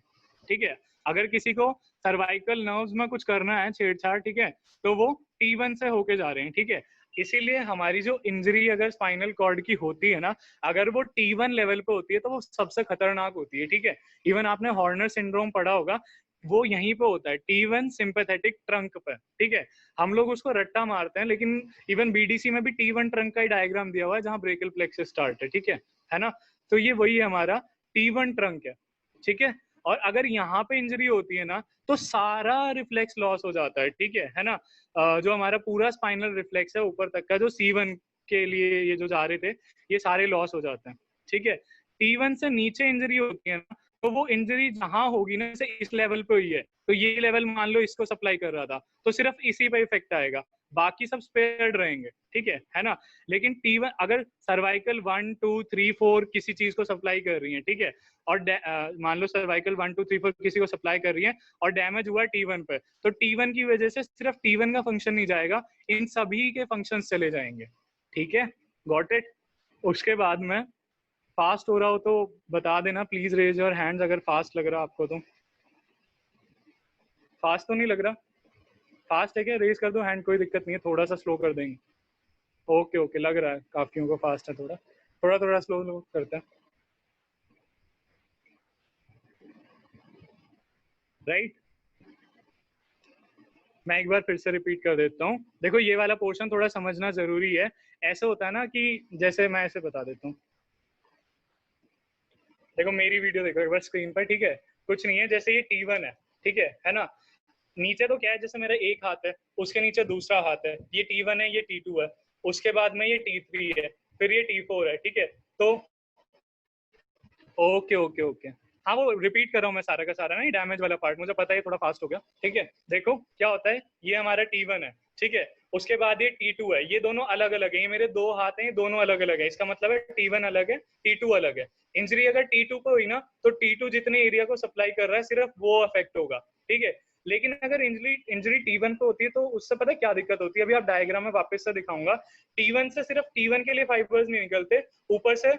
ठीक है। अगर किसी को सर्वाइकल नर्व्स में कुछ करना है छेड़छाड़, ठीक है, तो वो T1 से होके जा रहे हैं, ठीक है। इसीलिए हमारी जो इंजरी अगर स्पाइनल कॉर्ड की होती है ना, अगर वो T1 लेवल पे होती है तो वो सबसे खतरनाक होती है, ठीक है। इवन आपने हॉर्नर सिंड्रोम पढ़ा होगा, वो यहीं पे होता है, T1 सिंपैथेटिक ट्रंक पे, ठीक है। हम लोग उसको रट्टा मारते हैं, लेकिन इवन बीडीसी में भी T1 ट्रंक का ही डायग्राम दिया हुआ है जहाँ ब्रेकल प्लेक्सस स्टार्ट है ना। तो ये वही हमारा T1 ट्रंक है, ठीक है। और अगर यहाँ पे इंजरी होती है ना, तो सारा रिफ्लेक्स लॉस हो जाता है ना। जो हमारा पूरा स्पाइनल रिफ्लेक्स है ऊपर तक का, जो C1 के लिए ये जो जा रहे थे, ये सारे लॉस हो जाते हैं, ठीक है। T1 से नीचे इंजरी होती है ना, तो वो इंजरी जहां होगी ना, जैसे इस लेवल पे हुई है, तो ये लेवल मान लो इसको सप्लाई कर रहा था, तो सिर्फ इसी पे इफेक्ट आएगा। बाकी सब स्पेयर्ड रहेंगे, ठीक है ना। लेकिन T1 अगर सर्वाइकल 1 2 3 4 किसी चीज को सप्लाई कर रही है, ठीक है, और मान लो सर्वाइकल 1 2 3 4 किसी को सप्लाई कर रही है और डैमेज हुआ T1 पे, तो T1 की वजह से सिर्फ T1 का फंक्शन नहीं जाएगा, इन सभी के फंक्शंस चले जाएंगे, ठीक है, गॉट इट। उसके बाद में फास्ट हो रहा हो तो बता देना प्लीज, रेज योर हैंड्स अगर फास्ट लग रहा आपको तो। फास्ट तो नहीं लग रहा? फास्ट है क्या? रेज कर दो हैंड, कोई दिक्कत नहीं है, थोड़ा सा स्लो कर देंगे। ओके ओके, लग रहा है काफियों को फास्ट है, थोड़ा थोड़ा थोड़ा स्लो करते हैं, राइट। मैं एक बार फिर से रिपीट कर देता हूँ, देखो ये वाला पोर्शन थोड़ा समझना जरूरी है। ऐसे होता है ना कि जैसे मैं ऐसे बता देता हूँ, देखो मेरी वीडियो देखो एक बार स्क्रीन पर, ठीक है, कुछ नहीं है, जैसे ये T1 है, ठीक है ना, नीचे तो क्या है, जैसे मेरा एक हाथ है, उसके नीचे दूसरा हाथ है, ये T1 है, ये T2 है, उसके बाद में ये T3 है, फिर ये T4 है, ठीक है। तो ओके ओके ओके, हाँ वो रिपीट कर रहा हूँ मैं सारा का सारा ना, ये डैमेज वाला पार्ट मुझे पता है, थोड़ा फास्ट हो गया, ठीक है। देखो क्या होता है, ये हमारा T1 है, ठीक है, उसके बाद ये T2 है, ये दोनों अलग अलग है, ये मेरे दो हाथ हैं, ये दोनों अलग अलग है, इसका मतलब है T1 अलग है, T2 अलग है। इंजरी अगर T2 पे हुई ना, तो T2 जितने एरिया को सप्लाई कर रहा है सिर्फ वो अफेक्ट होगा, ठीक है। लेकिन अगर इंजरी T1 पे होती है तो उससे पता है क्या दिक्कत होती है, अभी आप डायग्राम में वापस से दिखाऊंगा। T1 से सिर्फ T1 के लिए फाइबर्स नहीं निकलते, ऊपर से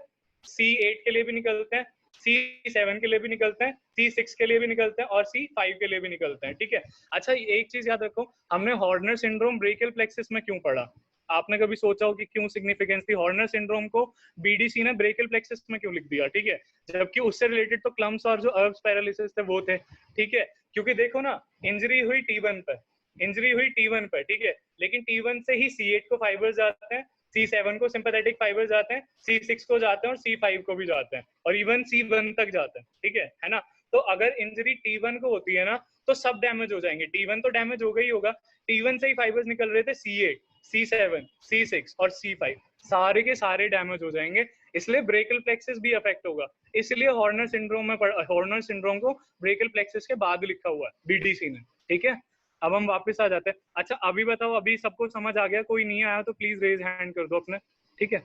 C8 के लिए भी निकलते हैं, C7 के लिए भी निकलते हैं, C6 के लिए भी निकलते हैं और C5 के लिए भी निकलते हैं, ठीक है। अच्छा एक चीज याद रखो, हमने हॉर्नर सिंड्रोम ब्रेकियल प्लेक्सिस में क्यों पढ़ा? आपने कभी सोचा हो कि क्यों सिग्निफिकेंस थी? हॉर्नर सिंड्रोम को बीडीसी ने ब्रेकियल प्लेक्सिस में क्यों लिख दिया, ठीक है, जबकि उससे रिलेटेड तो क्लम्स और जो अर्ब्स पैरालिसिस थे वो थे, ठीक है। क्योंकि देखो ना, इंजरी हुई T1 पे, इंजरी हुई T1 पे, ठीक है, लेकिन T1 से ही C8 को फाइबर्स जाते हैं, C7 को सिंपैथेटिक फाइबर जाते हैं, C6 को जाते हैं और C5 को भी जाते हैं, और इवन C1 तक जाते हैं, ठीक है ना। तो अगर इंजरी T1 को होती है ना, तो सब डैमेज हो जाएंगे। T1 तो डैमेज हो गई होगा, T1 से ही फाइबर्स निकल रहे थे, C8 C7 C6 और C5 सारे के सारे डैमेज हो जाएंगे, इसलिए ब्रेकियल प्लेक्सिस भी अफेक्ट होगा। इसलिए हॉर्नर सिंड्रोम में हॉर्नर सिंड्रोम को ब्रेकियल प्लेक्सिस के बाद लिखा हुआ है बीडीसी ने, ठीक है। अब हम वापस आ जाते हैं। अच्छा अभी बताओ, अभी सबको समझ आ गया? कोई नहीं आया तो प्लीज रेज हैंड कर दो अपने, ठीक है।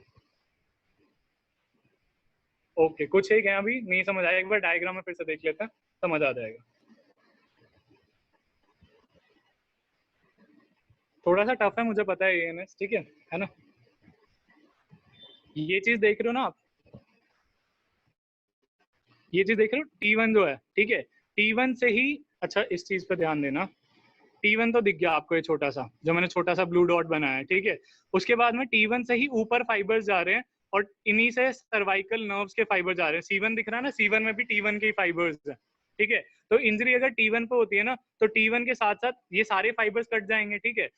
ओके, कुछ एक है अभी नहीं समझ आया, एक बार डायग्राम में फिर से देख लेते हैं, समझ आ जाएगा। थोड़ा सा टफ है मुझे पता है एएनएस, ठीक है ना। ये चीज देख रहे हो ना आप, ये चीज देख रहे हो, T1 जो है, ठीक है, T1 से ही, अच्छा इस चीज पे ध्यान देना, T1 तो दिख गया आपको, ये छोटा सा जो मैंने छोटा सा ब्लू डॉट बनाया है, ठीक है। उसके बाद में T1 से ही ऊपर फाइबर्स जा रहे हैं और इन्हीं से सर्वाइकल नर्व्स के फाइबर जा रहे हैं। C1 दिख रहा है ना, C1 में भी T1 के फाइबर्स है, ठीक है। तो इंजरी अगर T1 पे होती है ना, तो T1 के साथ साथ ये सारे फाइबर्स कट जाएंगे, ठीक है।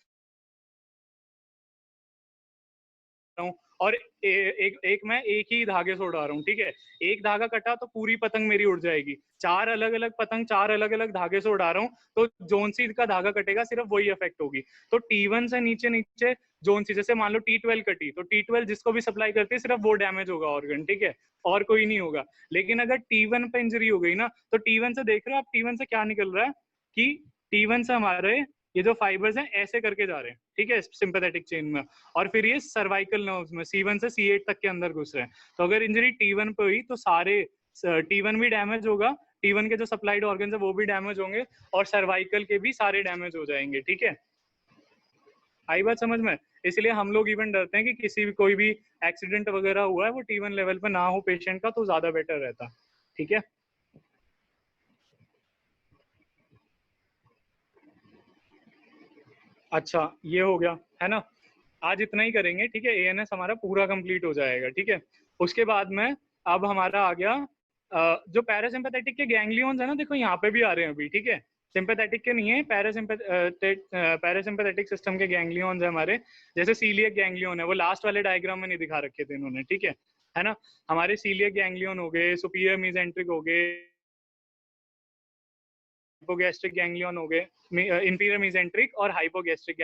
और एक मैं एक ही धागे से उड़ा रहा हूँ, ठीक है। एक धागा कटा तो पूरी पतंग मेरी उड़ जाएगी, चार अलग अलग पतंग चार अलग अलग धागे से उड़ा रहा हूँ, तो जोन सी का धागा कटेगा सिर्फ वही इफेक्ट होगी। तो T1 से नीचे नीचे जोन सी, जैसे मान लो T12 कटी, तो T12 जिसको भी सप्लाई करती है सिर्फ वो डैमेज होगा ऑर्गन, ठीक है, और कोई नहीं होगा। लेकिन अगर T1 पे इंजरी हो गई ना, तो T1 से देख रहे हो आप, T1 से क्या निकल रहा है कि T1 से हमारे ये जो फाइबर्स हैं ऐसे करके जा रहे हैं, ठीक है, सिंपैथेटिक चेन में, और फिर ये सर्वाइकल नर्व्स में C1 से C8 तक के अंदर घुस रहे हैं। तो अगर इंजरी T1 पे हुई तो सारे T1 भी डैमेज होगा, T1 के जो सप्लाइड ऑर्गन है वो भी डैमेज होंगे, और सर्वाइकल के भी सारे डैमेज हो जाएंगे, ठीक है। आई बात समझ में? इसलिए हम लोग इवन डरते हैं कि किसी भी कोई भी एक्सीडेंट वगैरह हुआ है वो T1 लेवल पे ना हो पेशेंट का, तो ज्यादा बेटर रहता, ठीक है। अच्छा ये हो गया है ना, आज इतना ही करेंगे, ठीक है। एएनएस हमारा पूरा कंप्लीट हो जाएगा, ठीक है। उसके बाद में अब हमारा आ गया जो पैरासिम्पैथेटिक के गैंग्लियंस है ना, देखो यहाँ पे भी आ रहे हैं अभी, ठीक है। सिंपैथेटिक के नहीं है, पैरासिम्पैथेटिक सिस्टम के गैंग्लियंस है हमारे, जैसे सीलियक गैंग्लियन है, वो लास्ट वाले डायग्राम में नहीं दिखा रखे थे इन्होंने, ठीक है ना। हमारे सीलियक गैंग्लियन हो गए, सुपीरियर मेसेंट्रिक हो गए, हाइपोगैस्ट्रिक गैंग्लियन हो गए, इंफीरियर मेसेंट्रिक और हाइपोगैस्ट्रिक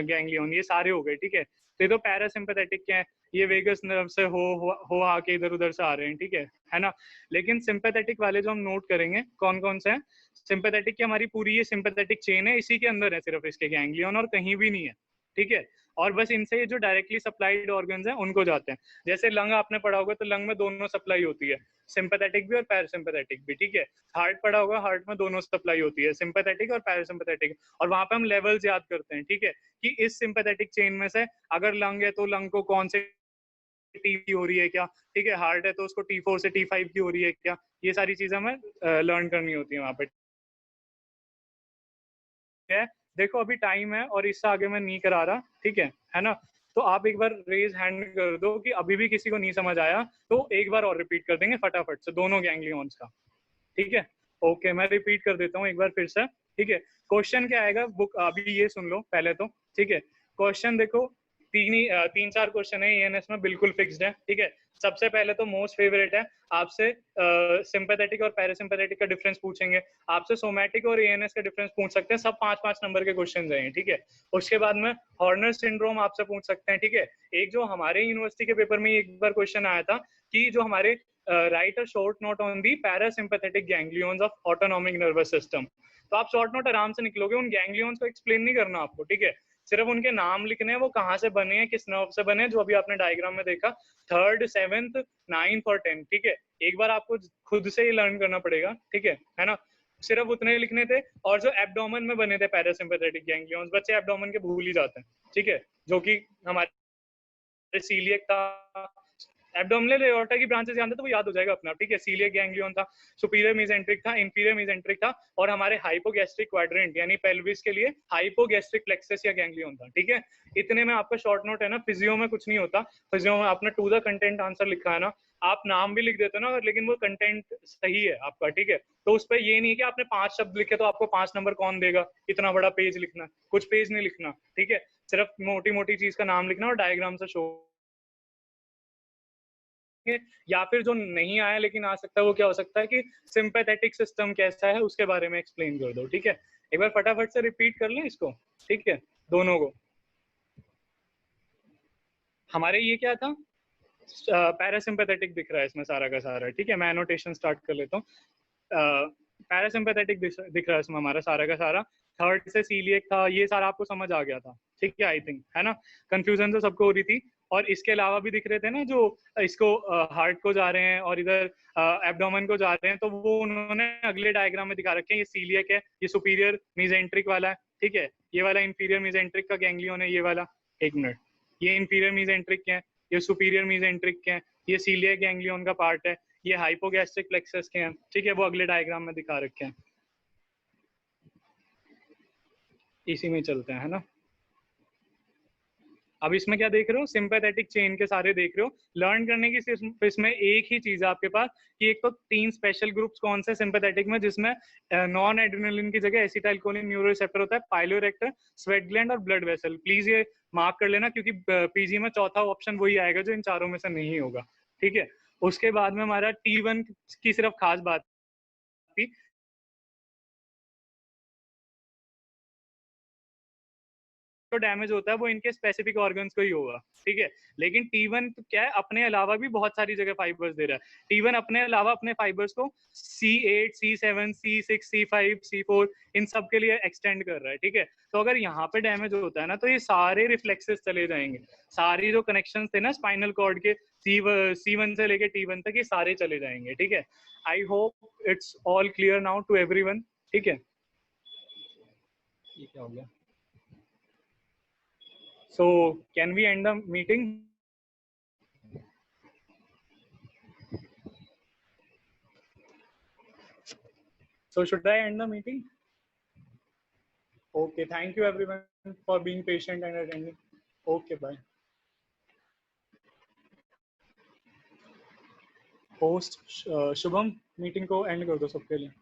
गैंग्लियन, ये सारे हो गए, ठीक है। तो ये तो पैरासिम्पैथेटिक के हैं, ये वेगस नर्व से हो आके इधर उधर से आ रहे हैं, ठीक है ना। लेकिन सिंपैथेटिक वाले जो हम नोट करेंगे कौन कौन से हैं, सिंपैथेटिक की हमारी पूरी ये सिंपैथेटिक चेन है, इसी के अंदर है सिर्फ इसके गैंग्लियन, और कहीं भी नहीं है, ठीक है। और बस इनसे जो डायरेक्टली सप्लाइड ऑर्गन्स हैं उनको जाते हैं। जैसे लंग आपने पढ़ा होगा तो लंग में दोनों सप्लाई होती है, सिंपैथेटिक भी और पैरासिम्पैथेटिक भी, ठीक है। हार्ट पढ़ा होगा, हार्ट में दोनों सप्लाई होती है, सिंपैथेटिक और पैरासिम्पैथेटिक, और वहां पे हम लेवल्स याद करते हैं, ठीक है, कि इस सिंपैथेटिक चेन में से अगर लंग है तो लंग को कौन से टी की हो रही है क्या, ठीक है, हार्ट है तो उसको T4 से T5 की हो रही है क्या, ये सारी चीजें हमें लर्न करनी होती है वहां पे। है, देखो अभी टाइम है और इससे आगे मैं नहीं करा रहा, ठीक है ना। तो आप एक बार रेज हैंड कर दो कि अभी भी किसी को नहीं समझ आया, तो एक बार और रिपीट कर देंगे फटाफट से दोनों गैंग्लियंस का, ठीक है। ओके, मैं रिपीट कर देता हूँ एक बार फिर से, ठीक है। क्वेश्चन क्या आएगा, बुक अभी ये सुन लो पहले तो, ठीक है। क्वेश्चन देखो, तीन चार क्वेश्चन है ईएनएस में, बिल्कुल फिक्स्ड है, ठीक है। सबसे पहले तो मोस्ट फेवरेट है, आपसे सिंपैथेटिक और पैरासिम्पैथेटिक का डिफरेंस पूछेंगे, आपसे सोमैटिक और एएनएस का डिफरेंस पूछ सकते हैं, सब 5-5 नंबर के क्वेश्चन हैं, ठीक है। उसके बाद में हॉर्नर सिंड्रोम आपसे पूछ सकते हैं, ठीक है। एक जो हमारे यूनिवर्सिटी के पेपर में एक बार क्वेश्चन आया था कि जो हमारे right a short note on the parasympathetic ganglions of autonomic nervous system. तो आप शॉर्ट नोट आराम से निकलोगे, उन गैंग्लियंस को एक्सप्लेन नहीं करना आपको, ठीक है। सिर्फ उनके नाम लिखने हैं, वो कहाँ से बने हैं, किस नर्व से बने हैं, जो अभी आपने डायग्राम में देखा, 3rd 7th 9th और 10th, ठीक है। एक बार आपको खुद से ही लर्न करना पड़ेगा, ठीक है ना। सिर्फ उतने लिखने थे। और जो एब्डोमेन में बने थे पैरासिम्पैथेटिक गैंग्लियंस, बच्चे एब्डोमेन के भूल ही जाते हैं, ठीक है, जो कि हमारे सीलियक था, एब्डोमिनल एओर्टा की ब्रांचेस जानते तो वो याद हो जाएगा अपना, ठीक है। सीलियक गैंग्लियन था, सुपीरियर मेसेंट्रिक था, इंफीरियर मेसेंट्रिक था, और हमारे हाइपोगैस्ट्रिक क्वाड्रेंट यानी पेल्विस के लिए हाइपोगैस्ट्रिक प्लेक्सस या गैंग्लियन था, ठीक है। इतने में आपका शॉर्ट नोट है ना। फिजियो में कुछ नहीं होता, फिजियो में आपने टू द कंटेंट आंसर लिखा है ना, आप नाम भी लिख देते हो ना, लेकिन वो कंटेंट सही है आपका, ठीक है। तो उस पर ये नहीं है कि आपने 5 शब्द लिखे तो आपको 5 नंबर कौन देगा, इतना बड़ा पेज लिखना, कुछ पेज नहीं लिखना, ठीक है। सिर्फ मोटी मोटी चीज का नाम लिखना और डायग्राम से शो। या फिर जो नहीं आया लेकिन आ सकता है, वो क्या हो सकता है कि सिंपैथेटिक सिस्टम कैसा है उसके बारे में एक्सप्लेन कर दो, ठीक है। एक बार फटाफट से रिपीट कर लें इसको, ठीक है, दोनों को। हमारे ये क्या था, पैरासिम्पैथेटिक दिख रहा है इसमें सारा का सारा, ठीक है। मैं एनोटेशन स्टार्ट कर लेता हूँ। पैरासिम्पैथेटिक दिख रहा है इसमें हमारा सारा का सारा। 3rd से सीलियक था, ये सारा आपको समझ आ गया था, ठीक है, आई थिंक, है ना। कंफ्यूजन तो सबको हो रही थी। और इसके अलावा भी दिख रहे थे ना, जो इसको हार्ट को जा रहे हैं और इधर एब्डोमेन को जा रहे हैं, तो वो उन्होंने अगले डायग्राम में दिखा रखे हैं। ये सीलियक है, ये सुपीरियर मीजेंट्रिक वाला है, ठीक है। ये वाला इंफीरियर मीजेंट्रिक का गैंग्लियन है, ये वाला, एक मिनट, ये इंफीरियर मीजेंट्रिक है, ये सुपीरियर मीजेंट्रिक है, ये सीलियक गैंग्लियन का पार्ट है, ये हाइपोगैस्ट्रिक प्लेक्सस के हैं, ठीक है। वो अगले डायग्राम में दिखा रखे हैं, इसी में चलते हैं, है ना। अब इसमें क्या देख रहे हो, सिंपैथेटिक चेन के सारे देख रहे हो। लर्न करने की सिर्फ इसमें एक ही चीज है आपके पास कि एक तो 3 स्पेशल ग्रुप्स कौन से सिंपैथेटिक में, जिसमें नॉन एड्रेनलिन की जगह एसिटाइलकोलिन न्यूरोरिसेप्टर होता है, पाइलोरेक्टर, स्वेट ग्लैंड और ब्लड वेसल। प्लीज ये मार्क कर लेना, क्योंकि पीजी में चौथा ऑप्शन वही आएगा जो इन चारों में से नहीं होगा, ठीक है। उसके बाद में हमारा T1 की सिर्फ खास बात थी, तो डैमेज होता है वो इनके स्पेसिफिक ऑर्गन्स को ही होगा, ठीक है। लेकिन T1 तो क्या है, अपने अलावा भी बहुत सारी जगह फाइबर्स दे रहा है। T1 अपने अलावा अपने फाइबर्स को C8 C7 C6 C5 C4 इन सब के लिए एक्सटेंड कर रहा है, ठीक है। तो अगर यहाँ पे डैमेज होता है ना, तो ये सारे रिफ्लेक्सेस चले जाएंगे, सारी जो कनेक्शन थे ना स्पाइनल कॉर्ड के C1 से लेके T1 तक, ये सारे चले जाएंगे, ठीक है। I hope it's all clear now to everyone, ठीक है। ये क्या हो गया? So can we end the meeting? So should I end the meeting? Okay, thank you everyone for being patient and attending. Okay, bye. Host Shubham, meeting को end कर दो सबके लिए.